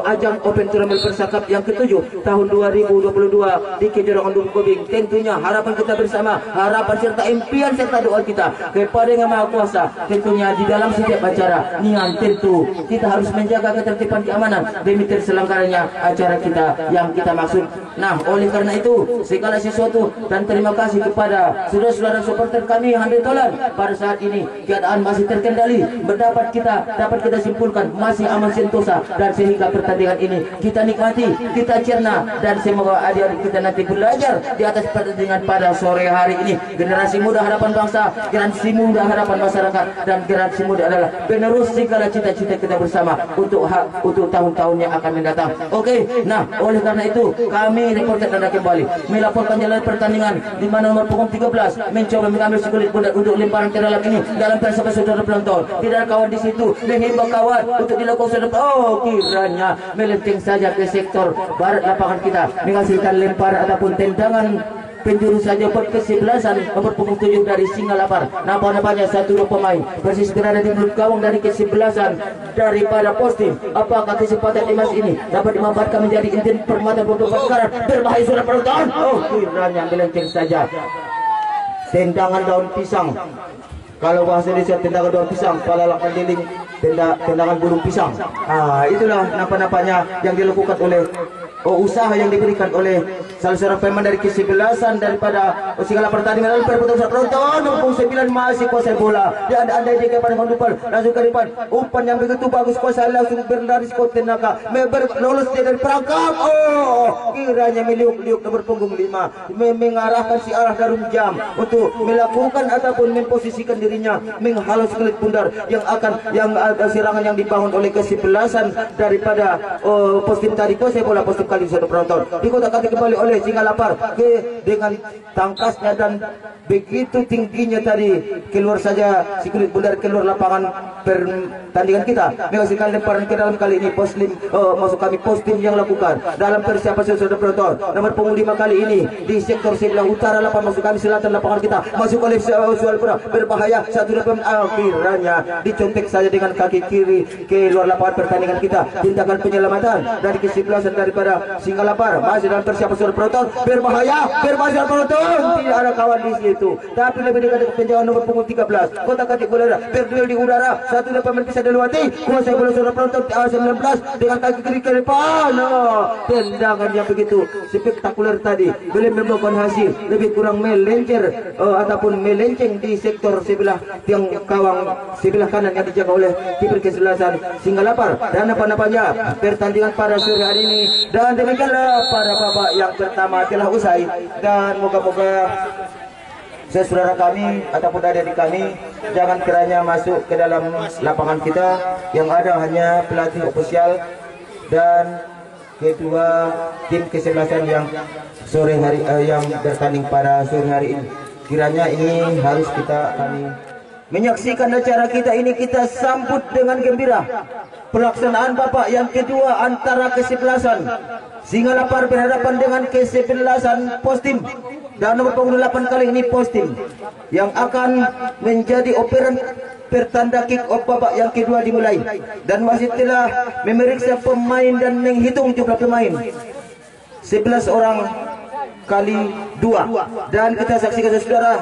ajang Open Turnamen Persakap yang ke-7 tahun 2022 di kejuaraan Gunung Kobing. Tentunya harapan kita bersama, harapan serta impian serta doa kita kepada Yang Maha Kuasa. Tentunya di dalam setiap acara nian tentu kita harus menjaga ketertiban keamanan demi terselenggaranya acara kita yang kita maksud. Nah, oleh karena itu segala sesuatu dan terima kasih kepada saudara-saudara supporter kami yang hadir tolan. Pada saat ini keadaan masih terkendali, dapat kita simpulkan masih aman sentosa, dan sehingga pertandingan ini kita nikmati, kita cerna, dan semoga adik-adik kita nanti belajar di atas pertandingan pada sore hari ini. Generasi muda harapan bangsa, generasi muda harapan masyarakat, dan generasi muda adalah penerus segala cita-cita kita bersama untuk tahun-tahun yang akan mendatang. Oke, nah oleh karena itu kami reporter Anda kembali melaporkan jalan pertandingan di mana nomor punggung 13 mencoba mengambil sekulit budak untuk lemparan ke dalam ini dalam persiapan saudara penonton. Tidak ada kawan di situ, menghimbau kawan untuk dilakukan saudara. Oh, kiranya melenceng saja ke sektor barat lapangan kita, menghasilkan lemparan ataupun tendangan penjuru saja buat kesebelasan nomor punggung 7 dari Singalapar. Nampaknya satu pemain persis berada di mulut gawang dari kesebelasan daripada Postim. Apakah kesempatan emas ini dapat dimanfaatkan menjadi inti permata untuk perkara berbahaya sudah penonton? Oh, kiranya melenceng saja. Tendangan daun pisang. Kalau bahasa Indonesia tendangan daun pisang, palalak keliling tendangan burung pisang. Itulah nampaknya yang dilakukan oleh usaha yang diberikan oleh salah seorang pemain dari kesebelasan daripada Singalapar tadi. Lalu perputaran penonton nomor 9 masih kuasai bola. Dia ada di kepada Gondupal langsung ke depan. Umpan yang begitu bagus, kuasai langsung berlari skuad tenaga. Lolos dia dari perangkap. Oh, kiranya meliuk-liuk nomor punggung 5 mengarahkan si arah jarum jam untuk melakukan ataupun memposisikan dirinya menghalau sekulit bundar yang serangan yang dibangun oleh kesebelasan daripada Postim tadi. Kuasai bola Postim kali sudah penonton dikotak-katik kembali oleh Singalapar dengan tangkasnya dan begitu tingginya tadi keluar saja si kulit bundar keluar lapangan pertandingan kita, menghasilkan lemparan ke dalam. Kali ini Postim Postim yang lakukan dalam persiapan sudah penonton nomor punggung 5 kali ini di sektor sebelah utara lapangan, masuk kami selatan lapangan kita, masuk oleh Sualpura, berbahaya satu depan. Akhirnya dicontek saja dengan kaki kiri ke luar lapangan pertandingan kita. Tindakan penyelamatan dari kesebelasan daripada Singalapar masih dalam persiapan sudah penonton, berbahaya penonton, tidak ada kawan di situ, tapi lebih dekat dengan penjagaan nomor punggung 13. Kotak-katik bola berduel di udara, satu depan bisa dilewati, kuasai bola sudah penonton 19 dengan kaki kiri ke depan. Tendangan yang begitu spektakuler tadi belum membuahkan hasil, lebih kurang melenceng ataupun melenceng di sektor sebelah tiang kawang sebelah kanan yang dijaga oleh kiper kesebelasan Singalapar. Dan apa-apanya pertandingan pada sore hari ini. Dan demikianlah pada babak yang pertama telah usai, dan moga-moga saudara kami ataupun adik kami jangan kiranya masuk ke dalam lapangan kita yang ada hanya pelatih ofisial dan kedua tim kesebelasan yang sore hari yang bertanding pada sore hari ini. Kiranya ini harus kami menyaksikan acara kita ini, kita sambut dengan gembira pelaksanaan babak yang kedua antara kesebelasan Singalapar berhadapan dengan kesebelasan Postim, dan nomor punggung 8 kali ini Postim yang akan menjadi operan pertanda kick off babak yang kedua dimulai. Dan wasit telah memeriksa pemain dan menghitung jumlah pemain 11 orang kali 2, dan kita saksikan saudara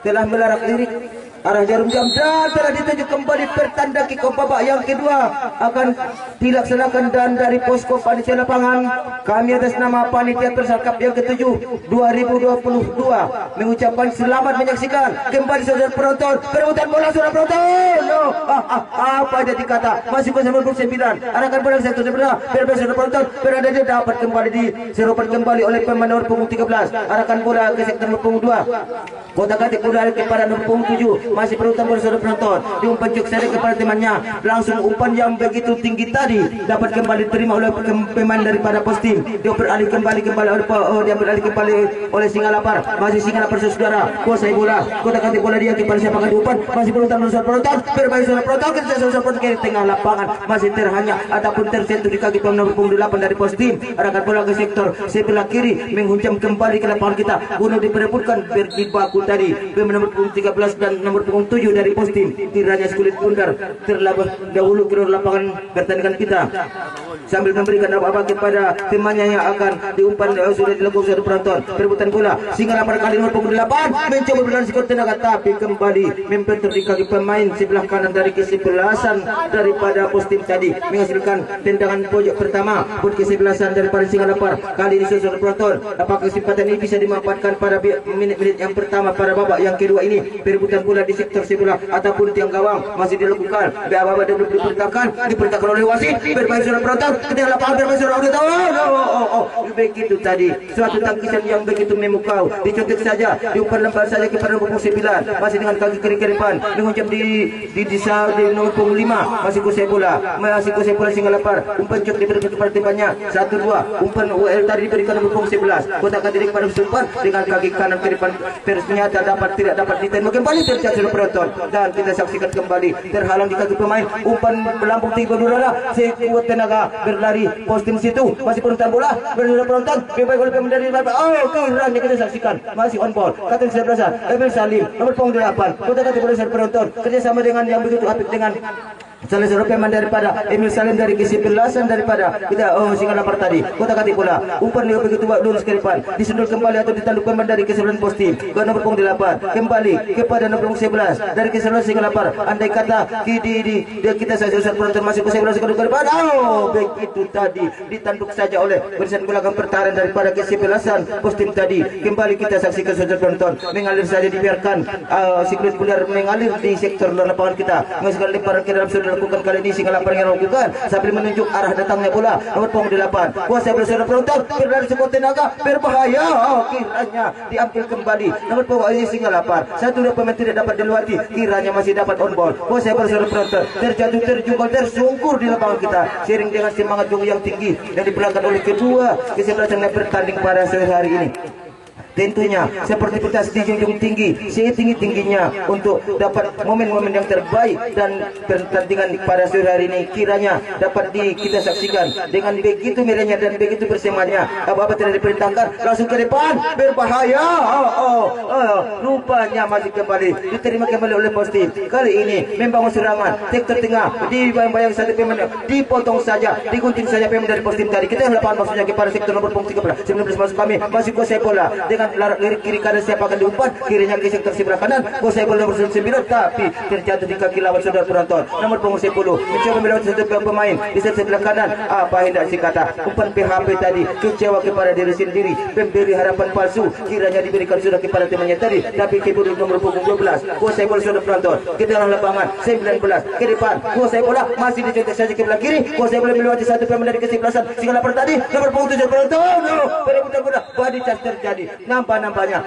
telah melarak lirik arah jarum jam, dan telah ditunjuk kembali pertanda kick off babak yang kedua akan dilaksanakan. Dan dari posko panitia lapangan kami atas nama panitia Persakap yang ke-7 2022 mengucapkan selamat menyaksikan kembali saudara penonton perebutan bola saudara penonton. Apa jadi kata masih bersama 9 arahkan bola sektor sebelah berbeda saudara penonton berada di dapat kembali diserupan kembali oleh pemain nomor punggung 13, arahkan bola ke sektor nomor punggung 2, kotak-katik bola kepada nomor punggung 7, masih perebutan bola saudara penonton, diumpan cuk seri kepada temannya, langsung umpan yang begitu tinggi tadi dapat kembali diterima oleh pemain daripada Postim. Dia beralih kembali oleh Singalapar, masih Singalapar saudara kuasai bola, kotak-katik bola dia kembali siapkan umpan, masih perebutan bola saudara penonton, berbahaya saudara penonton, kita support ke tengah lapangan masih terhanya ataupun tersentuh di kaki pemain nomor punggung 8 dari pos tim. Arahkan bola ke sektor sebelah kiri, menghunjam kembali ke lapangan kita. Bunuh diperebutkan berjibaku tadi pemain nomor punggung 13 dan nomor punggung 7 dari pos tim. Tiranya sekulit bundar terlebih dahulu ke lapangan pertandingan kita, sambil memberikan apa-apa kepada temannya yang akan diumpan. Sudah dilakukan satu penonton perebutan bola. Singa lapar kali nomor punggung 8 mencoba berlari sekuat tenaga, tapi kembali membentur di kaki pemain sebelah kanan dari kesebelasan daripada pos tim tadi, menghasilkan tendangan pojok pertama buat kesebelasan daripada Singa lapar. Kali ini saudara penonton, apakah kesempatan ini bisa dimanfaatkan pada menit-menit yang pertama pada babak yang kedua ini? Perebutan bola di sektor sebelah ataupun tiang gawang masih dilakukan. Babak dan diperintahkan oleh wasit. Bermain saudara penonton, ketika lapangan bermain saudara begitu tadi, suatu tangkisan yang begitu memukau, dicontek saja, diumpan lempar saja kepada nomor 9, masih dengan kaki kiri ke depan, menghunjam di nomor punggung 5, masih kuasai bola Singa lapar, umpan cok diberikan kepada timpannya, 1-2, umpan UL tadi diberikan nomor punggung 11, kotakan diri kepada umpan dengan kaki kanan ke depan, ternyata tidak dapat ditembak kembali, terjatuh penonton, dan kita saksikan kembali, terhalang di kaki pemain, umpan melambung tinggi udara, sekuat tenaga berlari pos tim situ, masih penonton bola, penonton, bebas oleh pemain dari Bapak. Kiranya kita saksikan masih on ball. Kata sebelasan, Emil Salim nomor punggung 8. Kota kata penonton kerjasama dengan yang begitu apik dengan salah seorang pemain daripada Emil Salim dari kesebelasan daripada kita Singa lapar tadi. Kota kati bola, umpan dia begitu lurus ke depan, disundul kembali atau ditanduk pemain dari kesebelasan pos tim ke nomor punggung 8, kembali kepada nomor punggung 11 dari kesebelasan Singa lapar. Andai kata kita saja penonton masih kesebelasan ke depan, begitu tadi ditanduk saja oleh barisan belakang pertahanan daripada kesebelasan pos tim tadi. Kembali kita saksikan saudara penonton, mengalir saja, dibiarkan siklet benar mengalir di sektor luar lapangan kita, menghasilkan lemparan ke dalam saudara. Lakukan kali ini Singa lapar yang lakukan sambil menunjuk arah datangnya bola nomor punggung 8. Kuasa bersama penonton berlari sekuat tenaga, berbahaya, kiranya diambil kembali nomor punggung ini Singa lapar. Satu dua pemain tidak dapat dilewati, kiranya masih dapat on ball. Kuasa bersama penonton terjatuh, terjungkal, tersungkur di lapangan kita seiring dengan semangat yang tinggi yang diperlihatkan oleh kedua kesebelasan yang bertanding pada sore hari ini. Tentunya seperti kita dijunjung tinggi, setinggi-tingginya untuk dapat momen-momen yang terbaik, dan pertandingan pada sore hari ini kiranya dapat kita saksikan dengan begitu merahnya dan begitu bersemangatnya. Apa-apa tidak diperintahkan, langsung ke depan, berbahaya. Rupanya masih kembali diterima kembali oleh pos tim. Kali ini membangun serangan sektor tengah, dibayang-bayang satu pemain, dipotong saja, digunting saja pemain dari pos tim tadi. Kita yang lapangan maksudnya kepada sektor nomor punggung 13, 19 masuk kami, masih kuasai bola dengan kiri kanan siapa akan diumpan, kirinya ke sektor sebelah kanan, kuasai bola nomor 9, tapi terjatuh di kaki lawan saudara penonton nomor punggung 10, mencoba melewati satu pemain di sebelah kanan. Apa hendak si kata, umpan PHP tadi kecewa kepada diri sendiri, memberi harapan palsu, kiranya diberikan sudah kepada temannya tadi, tapi keburu nomor punggung 12, kuasai bola saudara penonton ke dalam lapangan 19 ke depan, kuasai bola masih dicontek saja ke belah kiri, kuasai bola melewati satu pemain dari kesebelasan Singa lapar tadi, nomor punggung 7 penonton, perebutan bola, body charge terjadi. Nampaknya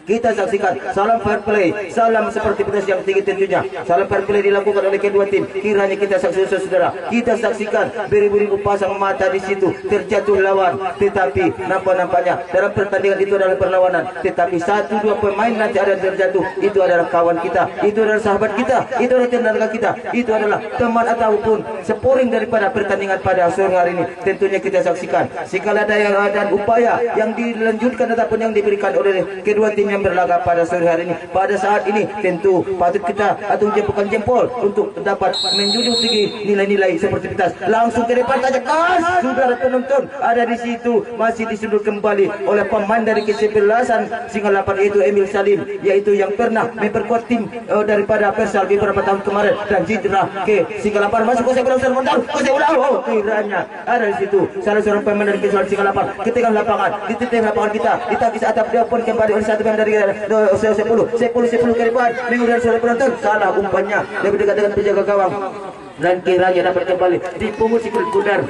kita saksikan salam fair play, salam seperti pedas yang tinggi tentunya. Salam fair play dilakukan oleh kedua tim. Kiranya kita saksikan saudara, kita saksikan beribu-ribu pasang mata di situ, terjatuh lawan, tetapi nampaknya dalam pertandingan itu adalah perlawanan, tetapi satu dua pemain nanti ada terjatuh, itu adalah kawan kita, itu adalah sahabat kita, itu adalah tenaga kita, itu adalah teman ataupun sporing daripada pertandingan pada sore hari ini. Tentunya kita saksikan segala daya dan upaya yang dilanjutkan ataupun yang diberikan oleh kedua tim yang berlaga pada sore hari ini. Pada saat ini tentu patut kita atau jempolkan jempol untuk dapat menjunjung tinggi nilai-nilai seperti kita. Langsung ke depan saja, saudara penonton ada di situ, masih disundul kembali oleh pemain dari kesebelasan Singa lapar yaitu Emil Salim, yaitu yang pernah memperkuat tim daripada Persal beberapa tahun kemarin dan cedera ke Singa lapar. Masuk ke kesebelasan mental, kiranya ada di situ salah seorang pemain dari kesebelasan Singa lapar ketika lapangan di titik lapangan kita ditangkis atap dia pun kembali oleh satu pemain dari 10 ke depan, mengundang suara penonton, salah umpannya lebih dekat dengan penjaga gawang dan kiranya dapat kembali dipungut si kulit bundar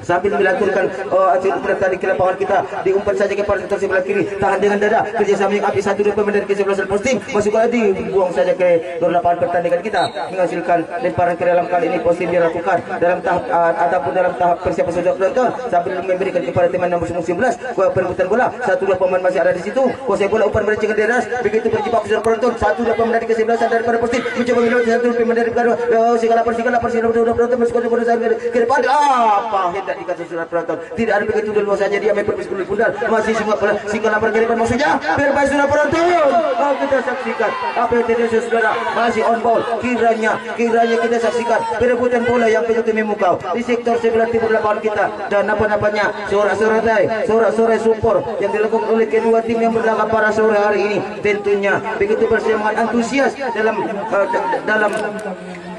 sambil melanturkan acara tadi ke lapangan kita. Diumpan saja kepada sektor sebelah kiri, tahan dengan dada, kerjasama yang api 1-2 pemain dari kesebelasan posting, masuk lagi, buang saja ke luar lapangan pertandingan kita, menghasilkan lemparan ke dalam. Kali ini posting dilakukan dalam tahap ataupun dalam tahap persiapan saudara penonton, sambil memberikan kepada teman nomor 19 perebutan bola. 1-2 pemain masih ada di situ, kuasai bola, umpan melenceng ke deras, begitu berjibaku saudara penonton. 1-2 pemain dari kesebelasan daripada posting, mencoba melewati 1 pemain dari kedua. Singgah lapar penonton masuk ke depan. Apa hendak dikatakan saudara penonton, tidak ada begitu dulu saja dia main perpis kulit bundar, masih singgah lapar ke depan maksudnya berbaik saudara penonton. Kita saksikan apa yang terjadi saudara, masih on ball, kiranya kita saksikan perebutan bola yang begitu memukau di sektor sebelah timur lapangan kita, dan apa-apanya sorak-sorai support yang dilakukan oleh kedua tim yang berlaga pada sore hari ini tentunya begitu bersemangat, antusias dalam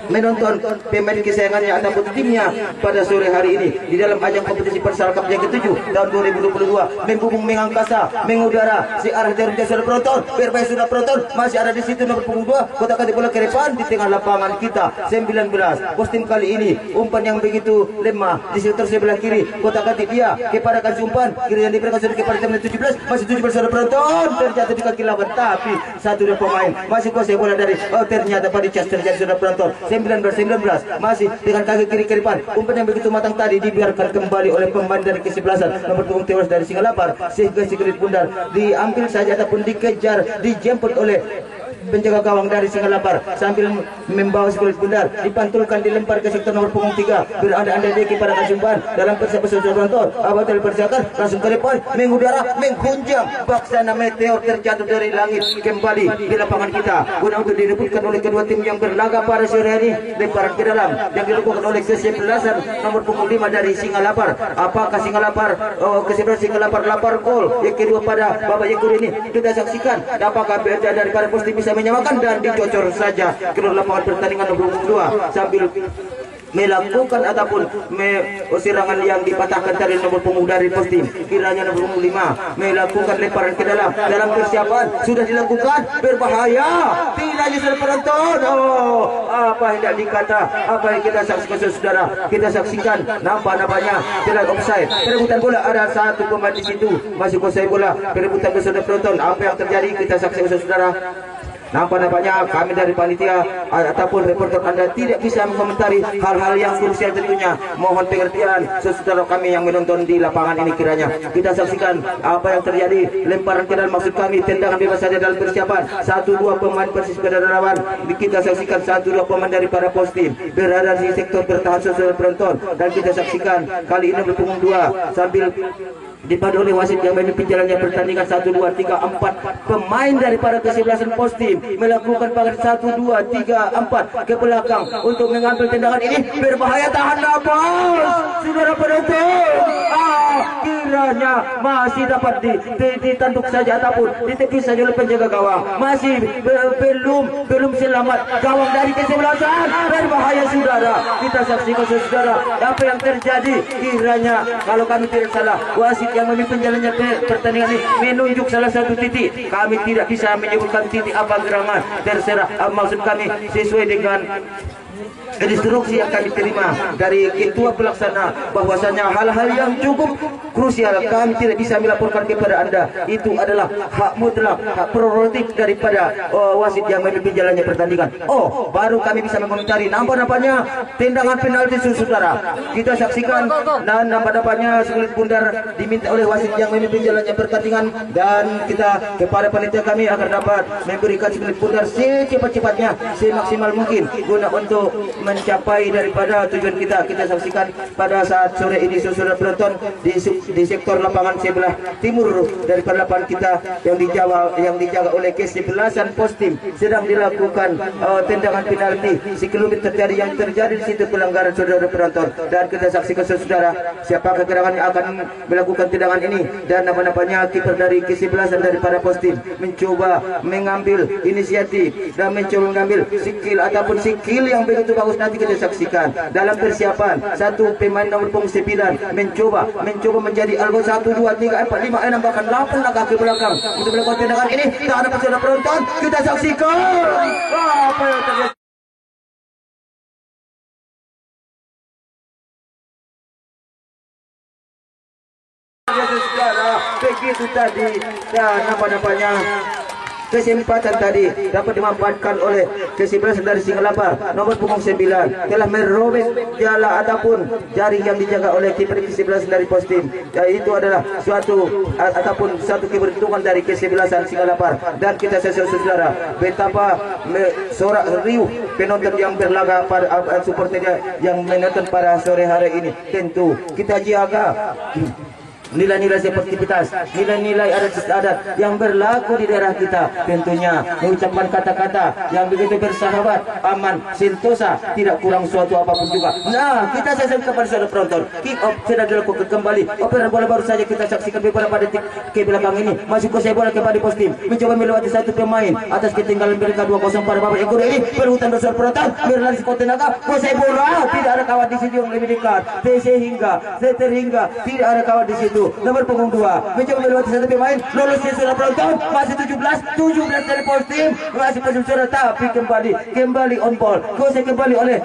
menonton pemain kesayangannya ataupun timnya pada sore hari ini di dalam ajang kompetisi Persal Cup yang ke-7 tahun 2022, membubung, mengangkasa, mengudara, si arah dari saudara penonton, berbaik saudara penonton, masih ada di situ nomor punggung 2, kotak kaki bola ke depan di tengah lapangan kita 19. Posting kali ini umpan yang begitu lemah di sektor sebelah kiri, kotak kaki dia kepada kasih umpan kiri yang diberikan sudah kepada teman 17, masih 17 saudara penonton, terjatuh di kaki lawan, tapi 1-2 pemain masih kuasai bola dari ternyata pada cas terjadi saudara penonton. 19 masih dengan kaki kiri ke depan, umpan yang begitu matang tadi dibiarkan kembali oleh pemain dari kesebelasan nomor punggung tewas dari Singalapar, sehingga si kulit bundar diambil saja ataupun dikejar, dijemput oleh penjaga gawang dari Singalapar sambil membawa si kulit bundar, dipantulkan, dilempar ke sektor nomor punggung 3, beranda-anda dia kepada kasumpan dalam persiapan saudara penonton. Awal dari persiapan langsung ke depan, mengudara, menghunjam, baksana meteor terjatuh dari langit kembali di lapangan kita guna untuk direbutkan oleh kedua tim yang berlaga pada sore hari. Lemparan ke dalam yang dilakukan oleh kesebelasan nomor punggung 5 dari Singalapar. Apakah Singalapar kesebelasan Singalapar lapar gol yang kedua pada babak yang kedua ini? Kita saksikan apakah BRJ daripada posting bisa menyamakan dan dicocor saja ke lapangan pertandingan nomor 2 sambil melakukan ataupun serangan yang dipatahkan dari nomor punggung dari posting, kiranya nomor punggung 5 melakukan lemparan ke dalam persiapan sudah dilakukan, berbahaya, tidaknya saudara penonton. Apa hendak dikata, apa yang kita saksikan saudara, kita saksikan nampaknya tidak offside, perebutan bola, ada satu pemain di situ masih kuasai bola, perebutan saudara penonton. Apa yang terjadi kita saksikan saudara. Nampaknya kami dari panitia ataupun reporter Anda tidak bisa mengomentari hal-hal yang krusial tentunya. Mohon pengertian saudara kami yang menonton di lapangan ini kiranya. Kita saksikan apa yang terjadi, lemparan ke dalam, maksud kami tendangan bebas saja dalam persiapan. 1-2 pemain Persis Kedarawan. Kita saksikan 1-2 pemain daripada posting berada di sektor bertahan saudara penonton, dan kita saksikan kali ini berpunggung 2 sambil dipadu oleh wasit yang memimpin jalannya pertandingan. 1, 2, 3, 4 pemain daripada kesebelasan posting melakukan pagar 1, 2, 3, 4 ke belakang untuk mengambil tendangan ini. Berbahaya, tahan nafas saudara penonton. Kiranya masih dapat ditanduk saja ataupun ditepis saja oleh penjaga gawang. Masih belum selamat gawang dari kesebelasan. Berbahaya saudara. Kita saksikan saudara apa yang terjadi. Kiranya kalau kami tidak salah, wasit yang memimpin jalannya pertandingan ini menunjuk salah satu titik. Kami tidak bisa menyebutkan titik apa gerangan, terserah. Maksud kami sesuai dengan instruksi yang kami terima dari ketua pelaksana, bahwasanya hal-hal yang cukup krusial kami tidak bisa melaporkan kepada Anda. Itu adalah hak mutlak, hak prerogatif daripada wasit yang memimpin jalannya pertandingan. Baru kami bisa mengomentari. Nampaknya tendangan penalti saudara. Kita saksikan, dan nampaknya sulit bundar diminta oleh wasit yang memimpin jalannya pertandingan, dan kita kepada panitia kami agar dapat memberikan sulit bundar secepat-cepatnya, semaksimal mungkin guna untuk mencapai daripada tujuan kita. Kita saksikan pada saat sore ini saudara penonton di sektor lapangan sebelah timur daripada lapangan kita yang dijaga oleh kesebelasan posting sedang dilakukan tendangan penalti. Sekelumit terjadi yang terjadi di situ pelanggaran saudara penonton, dan kita saksikan saudara siapakah gerangan yang akan melakukan tendangan ini. Dan nama-namanya kiper dari kesebelasan daripada posting mencoba mengambil inisiatif dan mencoba mengambil skill yang begitu bagus. Nanti kita saksikan dalam persiapan satu pemain nomor punggung 9 mencoba menjadi algo 1, 2, 3, 4, 5, 6 bahkan 8 langkah ke belakang untuk melakukan tendangan ini. Tak ada saudara penonton, kita saksikan apa yang terjadi. ya saudara. Begitu tadi dan apa-apanya kesempatan tadi dapat dimanfaatkan oleh kesebelasan dari Singalapar nomor punggung 9 telah merobek jala ataupun jaring yang dijaga oleh kiper kesebelasan dari pos tim. Itu adalah suatu keberuntungan dari kesebelasan Singalapar. Dan kita saudara betapa sorak riuh penonton yang berlaga pada supporternya yang menonton pada sore hari ini. Tentu kita jaga nilai-nilai sportivitas, nilai-nilai adat istiadat yang berlaku di daerah kita. Tentunya mengucapkan kata-kata yang begitu bersahabat, aman, sentosa, tidak kurang suatu apapun juga. Nah, kita saksikan kepada saudara penonton, kick off sudah dilakukan kembali. Operan bola baru saja kita saksikan beberapa detik ke belakang ini. Masih kuasai bola kepada pos tim, mencoba melewati satu pemain atas ketinggalan mereka 2-0 pada babak yang kedua ini. Berhutan besar penonton, berlari sekuat tenaga, kuasai bola, tidak ada kawan di situ yang lebih dekat. Sehingga tidak ada kawan di situ. Nomor punggung 2 mencoba melewati satu pemain, lolosnya sudah penonton, masih 17 dari pos tim, masih sudah, tapi kembali on ball, kuasai kembali oleh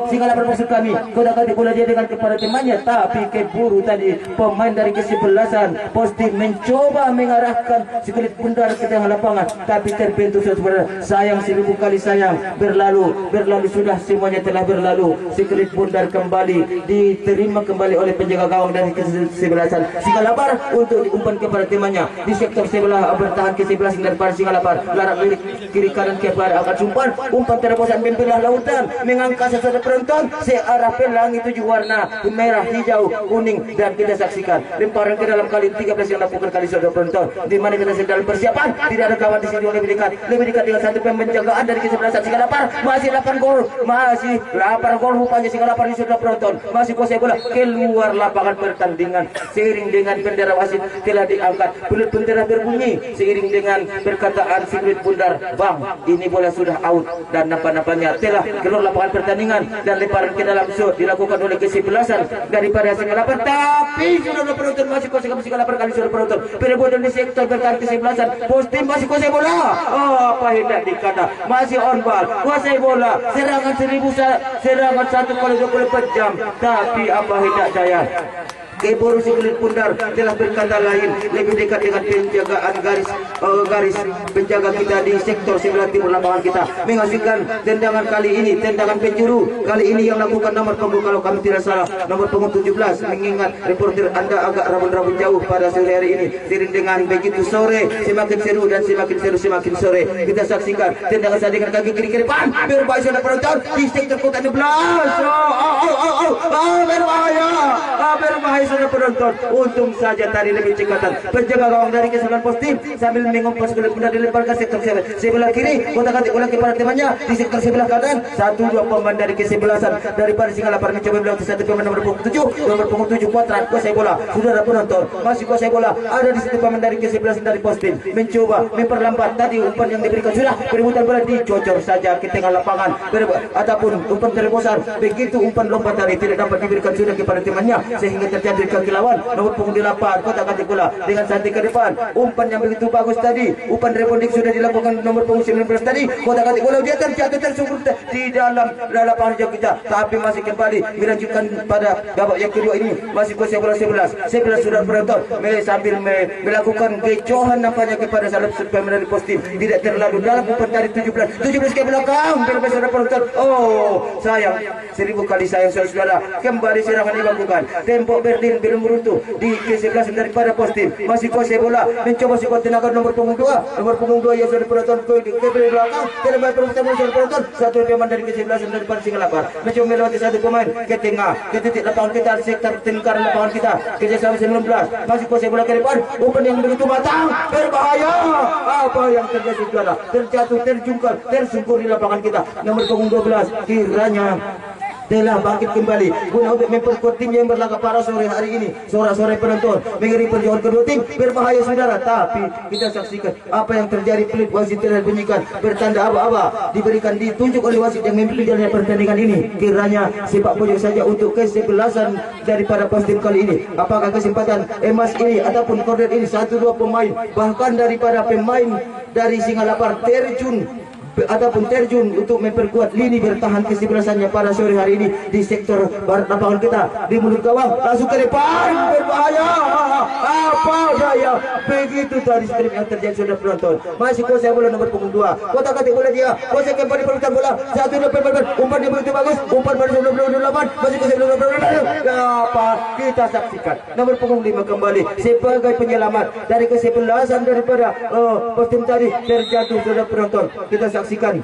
Singalapar maksud kami. Kodak-kodak bola dia dengan kepada temannya, tapi keburu tadi pemain dari kesebelasan pos tim mencoba mengarahkan sekulit bundar ke tengah lapangan, tapi terbentur saudara. Sayang, 1000 kali sayang, berlalu sudah, semuanya telah berlalu. Sekulit bundar kembali diterima kembali oleh penjaga gawang dari kesebelasan Singalapar untuk diumpan kepada temannya di sektor sebelah. Bertahan kesebelasan daripada Singalapar, larak kiri kanan kepada angkat umpan terobosan membelah lautan, mengangkat saudara penonton searah pelangi 7 warna merah, hijau, kuning. Dan kita saksikan lemparan ke dalam kali 13 yang dilakukan kali saudara penonton, di mana kita sedang persiapan. Tidak ada kawan di sini lebih dekat dengan satu penjagaan dari kesebelasan Singalapar. Masih 8 gol rupanya Singalapar di saudara penonton. Masih kuasai bola keluar lapangan pertandingan. Seiring dengan bendera wasit telah diangkat, peluit bendera berbunyi seiring dengan perkataan sekulit bundar, bang, ini bola sudah out. Dan nampak-nampaknya telah keluar lapangan pertandingan dan lemparan ke dalam zone dilakukan oleh kesebelasan daripada Singalapar. Tapi sudah penonton masih kuasai Singalapar kali sudah penonton. Perebutan di sektor bertahan kesebelasan pos tim masih kuasai bola. Apa hendak dikata, masih on ball, kuasai bola, serangan 1x24 jam. Tapi apa hendak daya, keburu sekulit bundar telah berkata lain, lebih dekat dengan penjagaan garis penjaga kita di sektor sebelah timur lapangan kita, menghasilkan tendangan kali ini, tendangan penjuru kali ini yang lakukan nomor punggung, kalau kami tidak salah, nomor punggung 17. Mengingat reporter Anda agak rabun-rabun jauh pada sore hari ini, seiring dengan begitu sore semakin seru dan semakin sore. Kita saksikan tendangan saya dengan kaki kiri ke depan, berbahaya saudara penonton di sektor kota 16. Berbahaya saudara penonton. Untung saja tadi lebih cekatan penjaga gawang dari kesebelasan pos tim sambil mengompas kulit bunda dilemparkan sektor sebelah kiri, kotak-katik bola kepada temannya di sektor sebelah kanan. 1-2 pemain dari kesebelasan daripada Singalapar mencoba melewati satu pemain nomor punggung 7 kuadrat kuasai bola. Saudara penonton, masih kuasai bola, ada di situ pemain dari kesebelasan dari pos tim mencoba memperlambat. Tadi umpan yang diberikan sudah, perebutan bola dicocor saja ke tengah lapangan ataupun umpan terobosan. Begitu umpan lompat tadi tidak dapat diberikan sudah kepada temannya sehingga terjadi kaki lawan. Nomor punggung 8 kotak-katik bola dengan santai ke depan, umpan yang begitu bagus tadi, umpan rebounding sudah dilakukan nomor punggung 19 tadi, kotak-katik bola dia terjatuh tersungkur di dalam lapangan hijau kita, tapi masih kembali melanjutkan pada babak yang kedua ini. Masih kuasai bola 11 sudah penonton sambil melakukan kecohan nampaknya kepada salah satu pemain dari pos tim, tidak terlalu dalam umpan tadi 17 ke belakang berbeda saudara penonton. Sayang, 1000 kali sayang saudara, kembali serangan dilakukan. Tembok Berlin belum runtuh di kesebelasan daripada pos tim, masih kuasai bola, mencoba sekuat tenaga nomor punggung 2 yang sudah penonton ke belakang, terlepas perbuatan sudah penonton. Satu pemain dari kesebelasan daripada Singalapar mencoba melewati satu pemain ke tengah, ke titik lapangan kita, sektor tengkar lapangan kita, kerjasama 19, masih kuasai bola ke depan, umpan yang begitu matang, berbahaya. Apa yang terjadi saudara? Terjatuh, terjungkal, tersungkur di lapangan kita. Nomor punggung 12 kiranya telah bangkit kembali guna untuk memperkuat tim yang berlaga pada sore hari ini. Sore penonton mengiringi perjuangan kedua tim, berbahaya saudara. Tapi kita saksikan apa yang terjadi. Peluit wasit telah bunyikan bertanda aba-aba, diberikan ditunjuk oleh wasit yang memimpin jalannya pertandingan ini. Kiranya sepak pojok saja untuk kesebelasan daripada pos tim kali ini. Apakah kesempatan emas ini ataupun korner ini 1-2 pemain bahkan daripada pemain dari Singalapar terjun ataupun terjun untuk memperkuat lini bertahan kesebelasannya pada sore hari ini di sektor barat lapangan kita di mulut gawang, langsung ke depan, berbahaya. Apa daya, begitu tadi strip yang terjadi sudah penonton. Masih kuasai bola nomor punggung 2, kotak katik bola dia, kuasai kembali perebutan bola, satu dua umpan dia begitu bagus, umpan pada 98, masih kuasai bola apa kita saksikan nomor punggung 5 kembali sebagai penyelamat dari kesebelasan daripada tim tadi terjatuh sudah penonton. Kita saksikan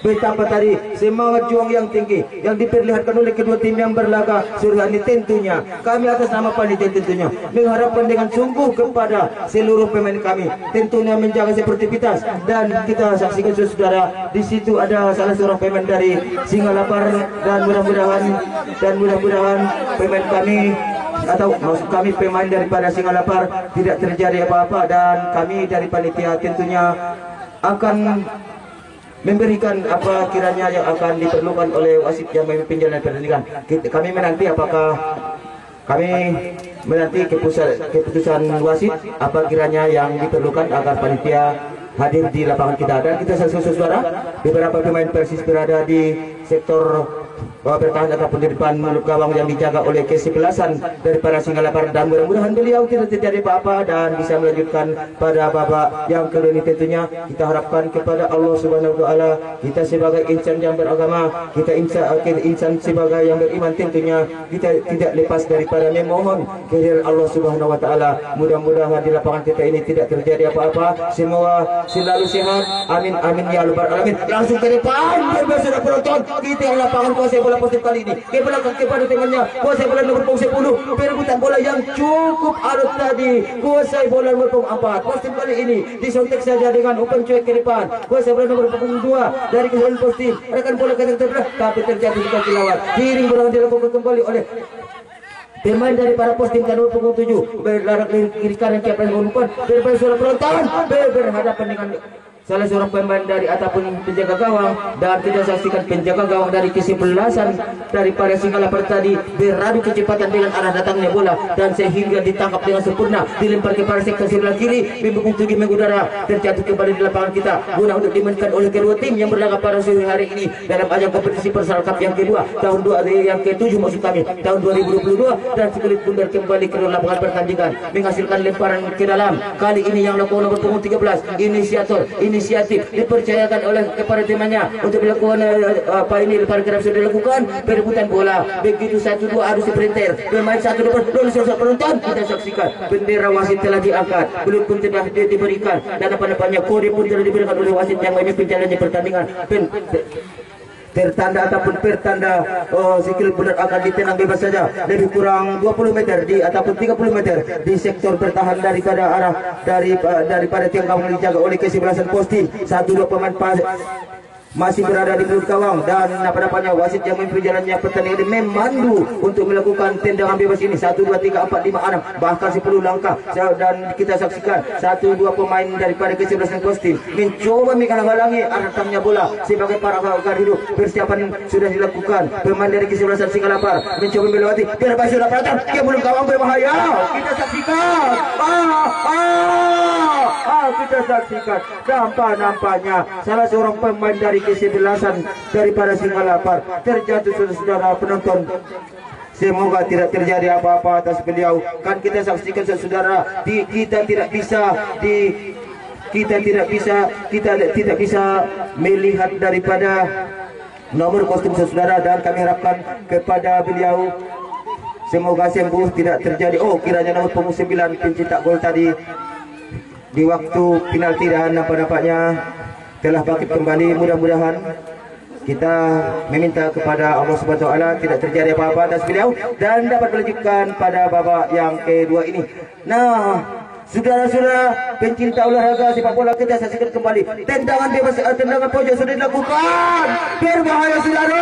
betapa tadi semangat juang yang tinggi yang diperlihatkan oleh kedua tim yang berlaga sore hari ini. Tentunya kami atas nama panitia tentunya mengharapkan dengan sungguh kepada seluruh pemain kami tentunya menjaga sportivitas, dan kita saksikan saudara di situ ada salah seorang pemain dari Singalapar, dan mudah-mudahan pemain kami atau maksud kami pemain daripada Singalapar tidak terjadi apa-apa, dan kami dari panitia tentunya akan memberikan apa kiranya yang akan diperlukan oleh wasit yang memimpin jalannya pertandingan. Kami menanti apakah kami menanti keputusan wasit apa kiranya yang diperlukan agar panitia hadir di lapangan kita. Dan kita saudara beberapa pemain Persis berada di sektor bertahan ataupun di depan mulut gawang yang dijaga oleh kesebelasan daripada Singalapar, dan mudah-mudahan beliau tidak terjadi apa-apa dan bisa melanjutkan pada babak yang kedua ini. Tentunya kita harapkan kepada Allah Subhanahu wa taala, kita sebagai insan yang beragama, kita insan sebagai yang beriman, tentunya kita tidak lepas daripada memohon kehadirat Allah Subhanahu wa taala. Mudah-mudahan di lapangan kita ini tidak terjadi apa-apa, semua selalu sehat. Amin amin ya rabbal alamin. Langsung ke depan berbesar penonton, kita yang lapangan kuasai bola positif kali ini ke belakang kepada temannya, kuasai bola nomor punggung 10, perebutan bola yang cukup arut tadi, kuasai bola nomor punggung 4 positif kali ini disontek saja dengan umpan cuek ke depan, kuasai bola nomor punggung 2 dari kesalahan positif, rekan bola ke terbelah tapi terjadi di kaki lawan, giring bola dilakukan kembali oleh pemain dari para pos tim nomor punggung 7 berlarak kiri kanan kiapan umpan daripada suara penonton berhadapan dengan salah seorang pemain dari ataupun penjaga gawang, dan kita saksikan penjaga gawang dari kesebelasan daripada Singalapar tadi beradu kecepatan dengan arah datangnya bola, dan sehingga ditangkap dengan sempurna, dilempar kepada sektor sebelah kiri, membentuk mengudara, terjatuh kembali di lapangan kita guna untuk dimainkan oleh kedua tim yang berlaga pada sore hari ini dalam ajang kompetisi Persal Cup yang kedua tahun yang ke-7 maksud kami tahun 2022, dan sekulit bundar kembali ke lapangan pertandingan menghasilkan lemparan ke dalam. Kali ini yang lakukan nomor punggung 13 inisiatif dipercayakan oleh kepada temannya untuk melakukan apa ini lemparan kerap sudah dilakukan, perebutan bola begitu 1-2 adu sprinter, bermain 1-2 lulus selesai penonton. Kita saksikan bendera wasit telah diangkat, belum pun telah diberikan, dan apa-apanya kode pun telah diberikan oleh wasit yang memimpin jalannya pertandingan. Tertanda ataupun pertanda sikil benar akan ditendang bebas saja lebih kurang 20 meter di ataupun 30 meter di sektor bertahan daripada arah daripada tiang gawang dijaga oleh kesebelasan pos tim. 1-2 pemain masih berada di mulut gawang, dan apa-apanya wasit yang memimpin jalannya pertandingan ini memandu untuk melakukan tendangan bebas ini 1, 2, 3, 4, 5, 6 bahkan 10 langkah, dan kita saksikan 1-2 pemain daripada kesebelasan pos tim mencoba menghalangi arah datangnya bola sebagai para gar hidup. Persiapan sudah dilakukan, pemain dari kesebelasan Singalapar mencoba melewati berbahaya sudah perhatian dia mulut gawang berbahaya. Kita saksikan kita saksikan nampaknya salah seorang pemain dari kesebelasan daripada Singalapar terjatuh saudara penonton. Semoga tidak terjadi apa-apa atas beliau. Kan kita saksikan saudara, kita tidak bisa melihat daripada nomor kostum saudara, dan kami harapkan kepada beliau semoga sembuh, tidak terjadi. Kiranya nomor punggung 9 pencetak gol tadi di waktu penalti dan nampaknya telah bangkit kembali. Mudah-mudahan kita meminta kepada Allah Subhanahu wa taala tidak terjadi apa-apa atas beliau dan dapat melanjutkan pada babak yang kedua ini. Nah, saudara-saudara pencinta olahraga sepak bola, kita saksikan kembali tendangan bebas, tendangan pojok sudah dilakukan. Berbahaya saudara.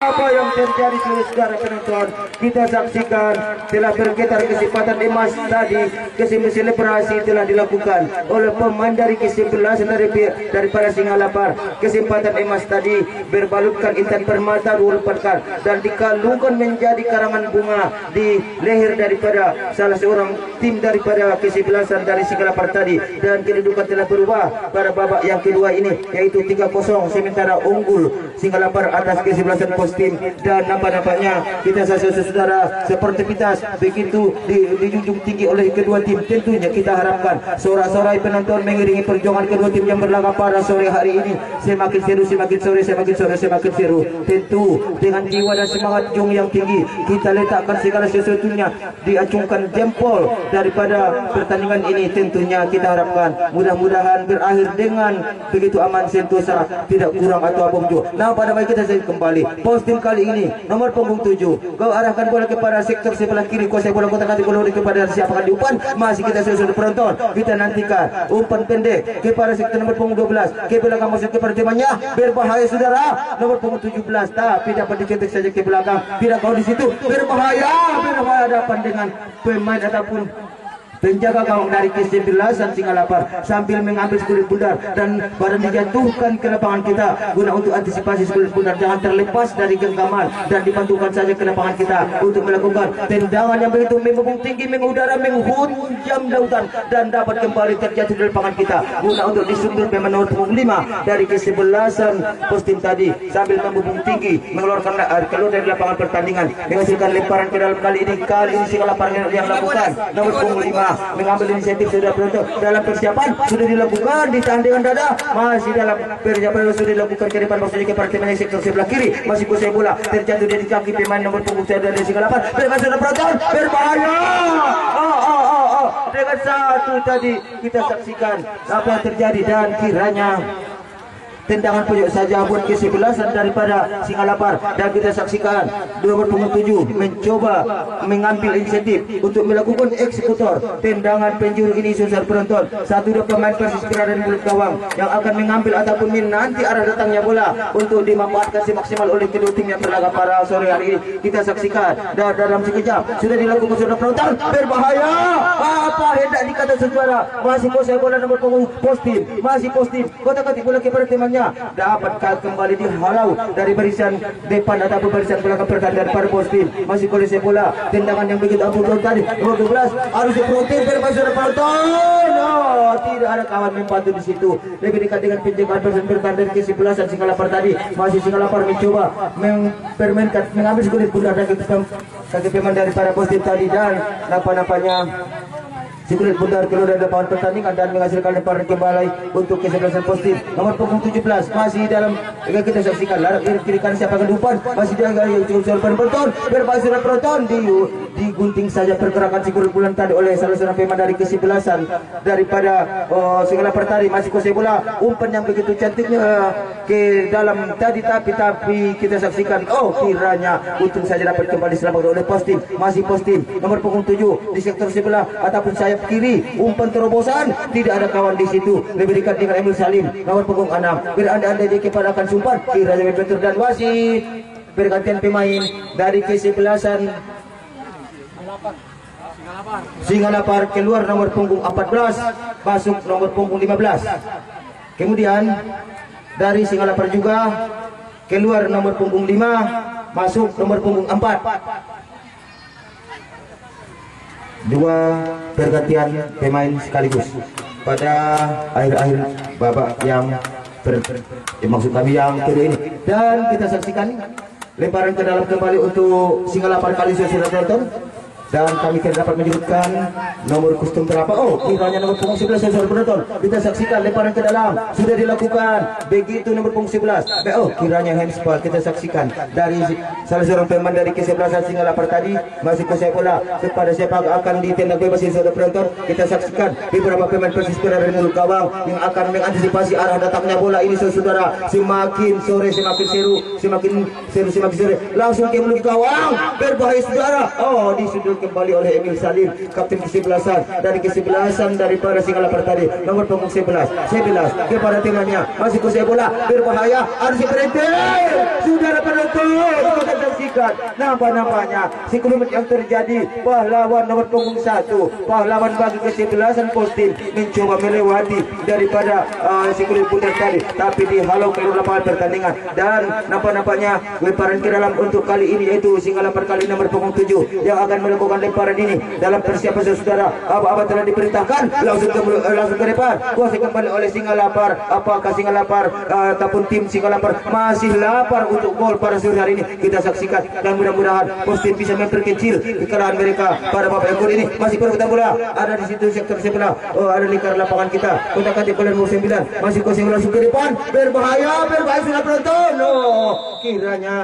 Apa yang terjadi saudara penonton, kita saksikan telah bergetar kesempatan emas tadi. Selebrasi telah dilakukan oleh pemain dari kesebelasan daripada Singalapar. Kesempatan emas tadi berbalutkan intan permata dilepaskan dan dikalungkan menjadi karangan bunga di leher daripada salah seorang tim daripada kesebelasan dari Singalapar tadi, dan kedudukan telah berubah pada babak yang kedua ini, yaitu 3-0 sementara unggul Singalapar atas kesebelasan Postim. Dan nampaknya kita saudara sepertivitas begitu dijunjung tinggi oleh kedua tim. Tentunya kita harapkan sorak-sorai penonton mengiringi perjuangan kedua tim yang berlaga pada sore hari ini. Semakin seru, semakin sore, semakin seru. Tentu dengan jiwa dan semangat jong yang tinggi kita letakkan segala sesuatunya, diacungkan jempol daripada pertandingan ini. Tentunya kita harapkan mudah-mudahan berakhir dengan begitu aman, sentosa, tidak kurang atau apa pun. Nah, pada baik kita kembali Postim kali ini nomor punggung 7. Kau arahkan bola kepada sektor sebelah kiri, kuasai bola kotak hati bola kepada siapa akan diumpan. Masih kita sudah penonton, kita nantikan umpan pendek kepada sektor nomor punggung 12 ke belakang, masuk kepada temannya. Berbahaya saudara, nomor punggung 17, tapi dapat dicetak saja ke belakang. Tidak kau di situ, berbahaya hadapan dengan pemain ataupun penjaga gawang dari kesebelasan Singalapar sambil mengambil kulit bundar dan badan dijatuhkan ke lapangan kita guna untuk antisipasi kulit bundar jangan terlepas dari genggaman, dan dipantulkan saja ke lapangan kita untuk melakukan tendangan yang begitu membumbung tinggi, mengudara, menghunjam lautan, dan dapat kembali terjatuh di lapangan kita guna untuk disundur pemain nomor punggung 5 dari kesebelasan Postim tadi sambil membumbung tinggi mengeluarkan keluar dari lapangan pertandingan menghasilkan lemparan ke dalam. Kali ini Singalapar yang lakukan nomor punggung 5 mengambil inisiatif. Sudah penonton dalam persiapan sudah dilakukan, ditahan dengan dada, masih dalam persiapan sudah dilakukan ke depan, maksudnya kepada temannya sektor sebelah kiri, masih kuasai bola, terjatuh dari kaki pemain nomor punggung dari Singalapar. Bebas sudah penonton, berbahaya. Dengan satu tadi kita saksikan apa yang terjadi, dan kiranya tendangan pojok saja buat kesebelasan daripada Singalapar, dan kita saksikan nomor punggung 7 mencoba mengambil inisiatif untuk melakukan eksekutor tendangan penjuru ini. Saudara penonton, satu dua pemain Persis berada di mulut gawang yang akan mengambil ataupun menanti arah datangnya bola untuk dimanfaatkan semaksimal oleh kedua tim yang berlaga pada sore hari ini. Kita saksikan dan dalam sekejap sudah dilakukan. Saudara penonton, berbahaya. Apa hendak dikata saudara, masih kuasai bola nomor punggung Postim, masih Postim kotak-katik bola kepada temannya, dapat kembali dihalau dari barisan depan ataupun barisan belakang pertandingan para Postim. Masih kuasai bola, tendangan yang begitu ampuh tadi nomor 12 harus diprotes berbahaya penonton. Tidak ada kawan membantu di situ. Lebih dekat dengan penjagaan barisan pertandingan kesebelasan Singalapar tadi. Masih Singalapar mencoba mempermainkan, mengambil kulit bundar dari kaki pemain dari para Postim tadi, dan nampaknya Sikulit bundar keluar dari lapangan pertandingan dan menghasilkan lemparan kembali untuk kesebelasan Postim. Nomor punggung 17 masih dalam, kita saksikan larak kiri kanan siapa akan diumpan, masih diangkat cukup penonton, berbahasa penonton digunting saja pergerakan sikulit bulan tadi oleh salah seorang pemain dari kesebelasan daripada Singalapar tadi. Masih kuasai bola, umpan yang begitu cantiknya ke dalam tadi, tapi kita saksikan kiranya untung saja dapat kembali selamat oleh Postim. Masih Postim nomor punggung 7 di sektor sebelah ataupun sayap kiri, umpan terobosan, tidak ada kawan di situ. Lebih dekat dengan Emil Salim nomor punggung 6, berandai-andai dia kepada akan sumpan, kiranya betul, dan masih bergantian pemain dari kesebelasan Singalapar keluar nomor punggung 14, masuk nomor punggung 15. Kemudian dari Singalapar juga keluar nomor punggung 5, masuk nomor punggung 4. Dua pergantian pemain sekaligus pada akhir-akhir babak yang maksud kami yang kedua ini, dan kita saksikan lemparan ke dalam kembali untuk Singalapar kali sudah tonton. Dan kami tidak dapat menyebutkan nomor kostum berapa. Kiranya nomor punggung 11 saudara penonton. Kita saksikan lemparan ke dalam sudah dilakukan. Begitu nomor punggung 11. Kiranya handball. Kita saksikan dari salah seorang pemain dari kesebelasan Singalapar tadi, masih kuasai bola kepada siapa akan ditendang bebas saudara penonton. Kita saksikan beberapa pemain Persis berada di mulut gawang yang akan mengantisipasi arah datangnya bola ini saudara. Semakin sore semakin seru, semakin seru. Langsung ke mulut gawang, berbahaya saudara. Di sudut diambil kembali oleh Emil Salim, kapten kesebelasan dari kesebelasan daripada Singalapar tadi, nomor punggung 11 kepada timnya, masih kuasai bola, berbahaya, harus berhenti. Saudara penonton, kita saksikan nampak-nampaknya siklumet yang terjadi. Pahlawan nomor punggung 1, pahlawan bagi kesebelasan Postim mencoba melewati daripada siklumet putar tadi, tapi dihalau keluar lapangan pertandingan. Dan nampak-nampaknya lemparan ke dalam untuk kali ini yaitu Singalapar kali nomor punggung 7 yang akan melakukan lemparan ini dalam persiapan saudara. Apa telah diperintahkan langsung ke depan, kuasai kembali oleh Singalapar. Apakah Singalapar ataupun tim Singalapar masih lapar untuk gol pada sore hari ini? Kita saksikan dan mudah-mudahan Postim bisa memperkecil kekalahan mereka pada babak ekor ini. Masih perebutan bola ada di situ sektor sebelah, ada lingkar lapangan kita. Kota Katik bola nomor 9 masih kuasai langsung ke depan, berbahaya sudah penonton. Kiranya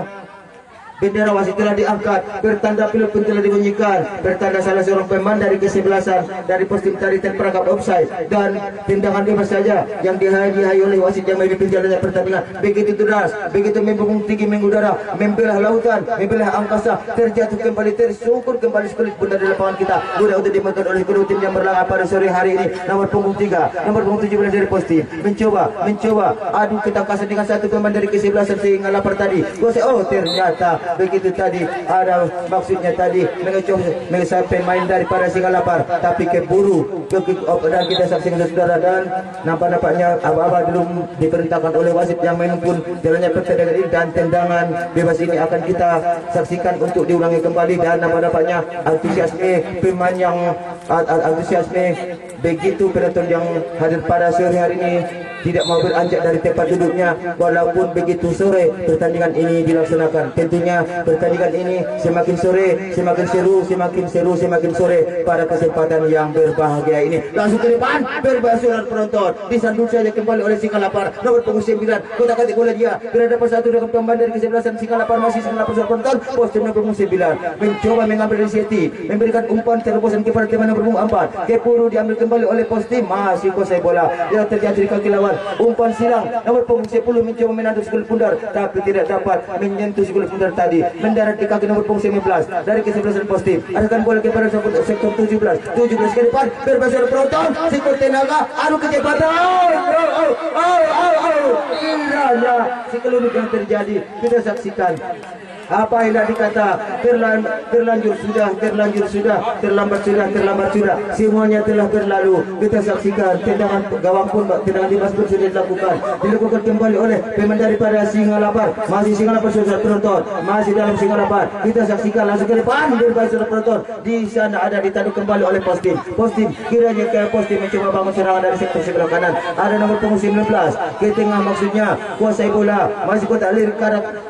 bendera wasit telah diangkat, bertanda pilot pun telah dibunyikan, bertanda salah seorang pemain dari kesebelasan dari Postim tadi terperangkap offside, dan tindakan bebas saja yang dihadiri oleh wasit yang memimpin jalannya pertandingan. Begitu deras, begitu membungkuk tinggi mengudara, membelah lautan, membelah angkasa, terjatuh kembali, tersungkur kembali sekulit bunda di lapangan kita. Mudah untuk dimakan oleh kedua tim yang berlaga pada sore hari ini. Nomor punggung 3, nomor punggung 17 dari Postim mencoba adu ketangkasan dengan satu pemain dari kesebelasan Singalapar tadi. Oh, ternyata begitu tadi ada maksudnya tadi mengecoh pemain daripada Singalapar, tapi keburu dan kita saksikan saudara. Dan nampak-nampaknya apa-apa belum diperintahkan oleh wasit yang main pun jalannya pertandingan ini, dan tendangan bebas ini akan kita saksikan untuk diulangi kembali. Dan nampak-nampaknya antusiasme pemain yang antusiasme begitu penonton yang hadir pada sore hari ini tidak mau beranjak dari tempat duduknya. Walaupun begitu sore pertandingan ini dilaksanakan, tentunya pertandingan ini semakin sore semakin seru, semakin sore pada kesempatan yang berbahagia ini. Langsung ke depan, berbahasa penonton, disandung saja kembali oleh Singalapar nomor punggung 9. Kota Katik bola dia berada bersatu dengan pemain dari kesebelasan Singalapar, masih Singalapar penonton. Postim nomor punggung 9 mencoba mengambil inisiatif, memberikan umpan terobosan kepada tim nomor punggung 4. Kepuru diambil kembali oleh Postim, masih kuasai bola yang terjadi di kaki lawan. Umpan silang nomor punggung 10 mencoba menanduk sekulit pundar, tapi tidak dapat menyentuh sekulit pundar tadi, mendarat di kaki nomor punggung 19 dari kesebelasan Postim. Arahkan bola kepada sektor 17 ke depan, berbahasa penonton, sikut tenaga, adu kecepatan. Kiranya sekelumit yang terjadi kita saksikan. Apa yang dikata terlanjur sudah, terlambat sudah, semuanya telah berlalu. Kita saksikan tendangan gawang pun, tendangan bebas pun sudah dilakukan kembali oleh pemain daripada Singalapar. Masih Singalapar saudara penonton, masih dalam Singalapar. Kita saksikan langsung ke depan, berbahasa penonton. Di sana ada ditanduk kembali oleh Postim. Kiranya ke Postim mencoba bangun serangan dari sektor sebelah kanan. Ada nomor punggung 19 ke tengah, maksudnya kuasai bola, masih kuat alir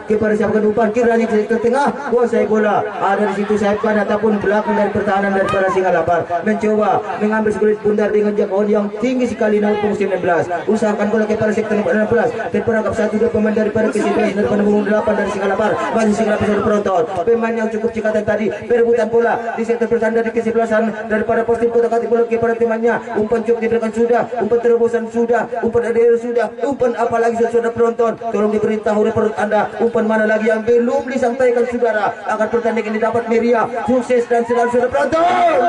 kepada siapa umpan. Kiranya ke tengah, kuasai bola, ada di situ sayap kanan ataupun belakang dari pertahanan daripada Singalapar, mencoba mengambil sekulit bundar dengan jangkauan yang tinggi sekali. Nomor punggung 19 usahakan bola kepada sektor 16, terperangkap 1-2 pemain daripada kesebelasan daripada punggung 8 dari Singalapar. Masih Singalapar sudah penonton, pemain yang cukup cekatan tadi, perebutan bola di sektor pertahanan dari kesebelasan daripada Postim. Kota Katik bola kepada temannya, umpan cukup diberikan sudah, umpan terobosan sudah, umpan ada sudah, umpan apalagi sudah penonton, tolong diberitahu report Anda, umpan mana lagi yang belum disampaikan saudara agar pertandingan ini dapat meriah, sukses dan selalu sudah penonton.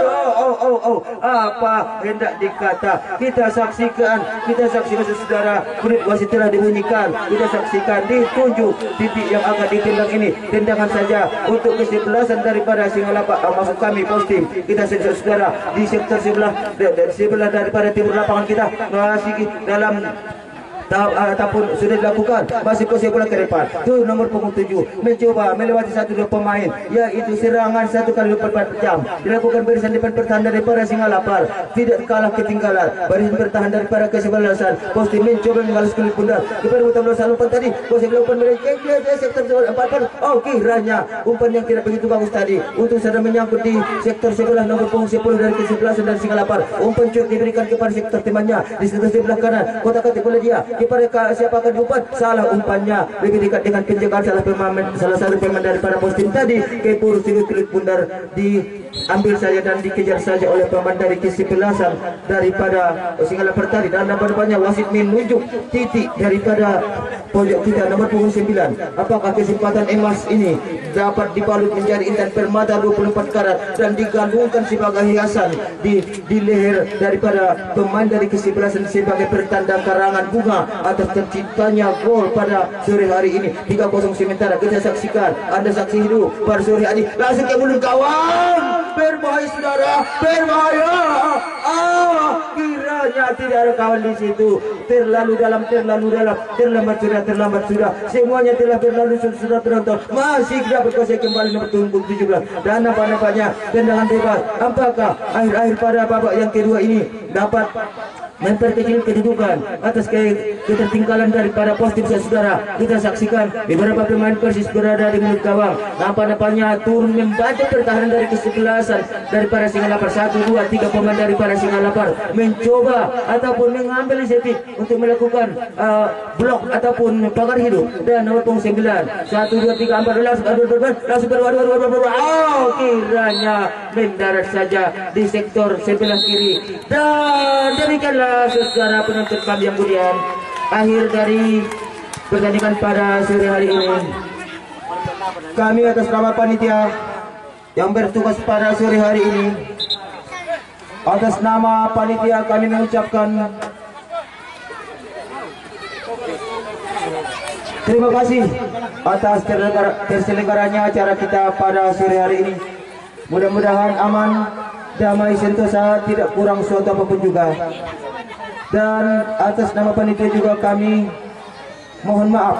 Apa hendak dikata, kita saksikan saudara, menit wasit telah dibunyikan. Kita saksikan ditunjuk titik yang akan ditendang ini, tendangan saja untuk kesebelasan daripada Singalapar, maksud kami Postim. Kita saksikan saudara di sektor sebelah daripada timur lapangan kita masih dalam ataupun sudah dilakukan, masih kuasai bola ke depan. Tu nomor punggung 7 mencoba melewati 1-2 pemain, yaitu serangan 1 kali 24 jam dilakukan barisan depan pertahanan daripada Singalapar, tidak kalah ketinggalan barisan pertahanan daripada kesebelasan Postim. Mencoba mengalus kulit bundar kepada utama umpan tadi, kuasai bola umpan dari sektor 4. Kiranya umpan yang tidak begitu bagus tadi untuk sedang menyangkut di sektor sebelah nomor punggung 10 dari kesebelasan dan Singalapar. Umpan cukup diberikan kepada sektor temannya di sektor sebelah kanan. Kota Katik bola dia kepada siapa akan diumpan, salah umpannya, lebih dekat dengan penjagaan salah satu pemain daripada Postim tadi, kepuru sekulit bundar di diambil saja dan dikejar saja oleh pemain dari kesebelasan daripada Singalapar tadi. Dan nampaknya wasit menunjuk titik daripada pojok kita nomor punggung 9. Apakah kesempatan emas ini dapat dibalut menjadi intan permata 24 karat dan digantungkan sebagai hiasan di leher daripada pemain dari kesebelasan sebagai pertanda karangan bunga atas terciptanya gol pada sore hari ini. 3-0 sementara kita saksikan, Anda saksi hidup pada sore hari. Langsung ke mulut kawan, berbahaya saudara, berbahaya. Kiranya tidak ada kawan di situ. Terlalu dalam, terlambat sudah. Semuanya telah berlalu, sudah penonton masih dapat berkuasa kembali nomor punggung 17. Dan nampaknya tendangan bebas. Apakah akhir-akhir pada babak yang kedua ini dapat memperkecil kedudukan atas ketertinggalan daripada positif saudara. Kita saksikan beberapa pemain Persis berada di mulut gawang. Nampaknya turun membantu pertahanan dari kesebelasan daripada Singalapar. 1, 2, 3 pemain daripada Singalapar mencoba ataupun mengambil inisiatif untuk melakukan blok ataupun pagar hidup. Dan nomor punggung 9, 1, 2, 3, 4 langsung kiranya mendarat saja di sektor sebelah kiri. Dan demikianlah saudara penonton kami yang mulia, akhir dari pertandingan pada sore hari ini. Kami atas nama panitia yang bertugas pada sore hari ini, atas nama panitia kami mengucapkan terima kasih atas terselenggaranya acara kita pada sore hari ini. Mudah-mudahan aman, damai, sentosa, tidak kurang suatu apapun juga. Dan atas nama panitia juga kami mohon maaf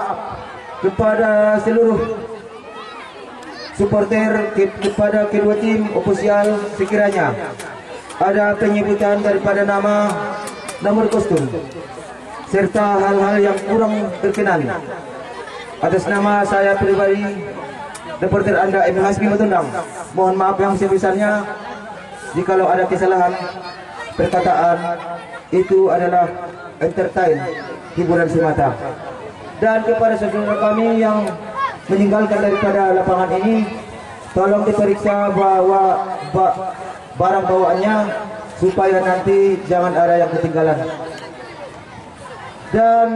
kepada seluruh supporter, kepada kedua tim ofisial sekiranya ada penyebutan daripada nama, nomor kostum serta hal-hal yang kurang berkenan. Atas nama saya pribadi, reporter Anda M. Hasbi Matundang, mohon maaf yang sebesarnya jikalau ada kesalahan perkataan. Itu adalah entertain, hiburan semata. Dan kepada saudara kami yang meninggalkan daripada lapangan ini, tolong diperiksa bahwa barang bawaannya supaya nanti jangan ada yang ketinggalan. Dan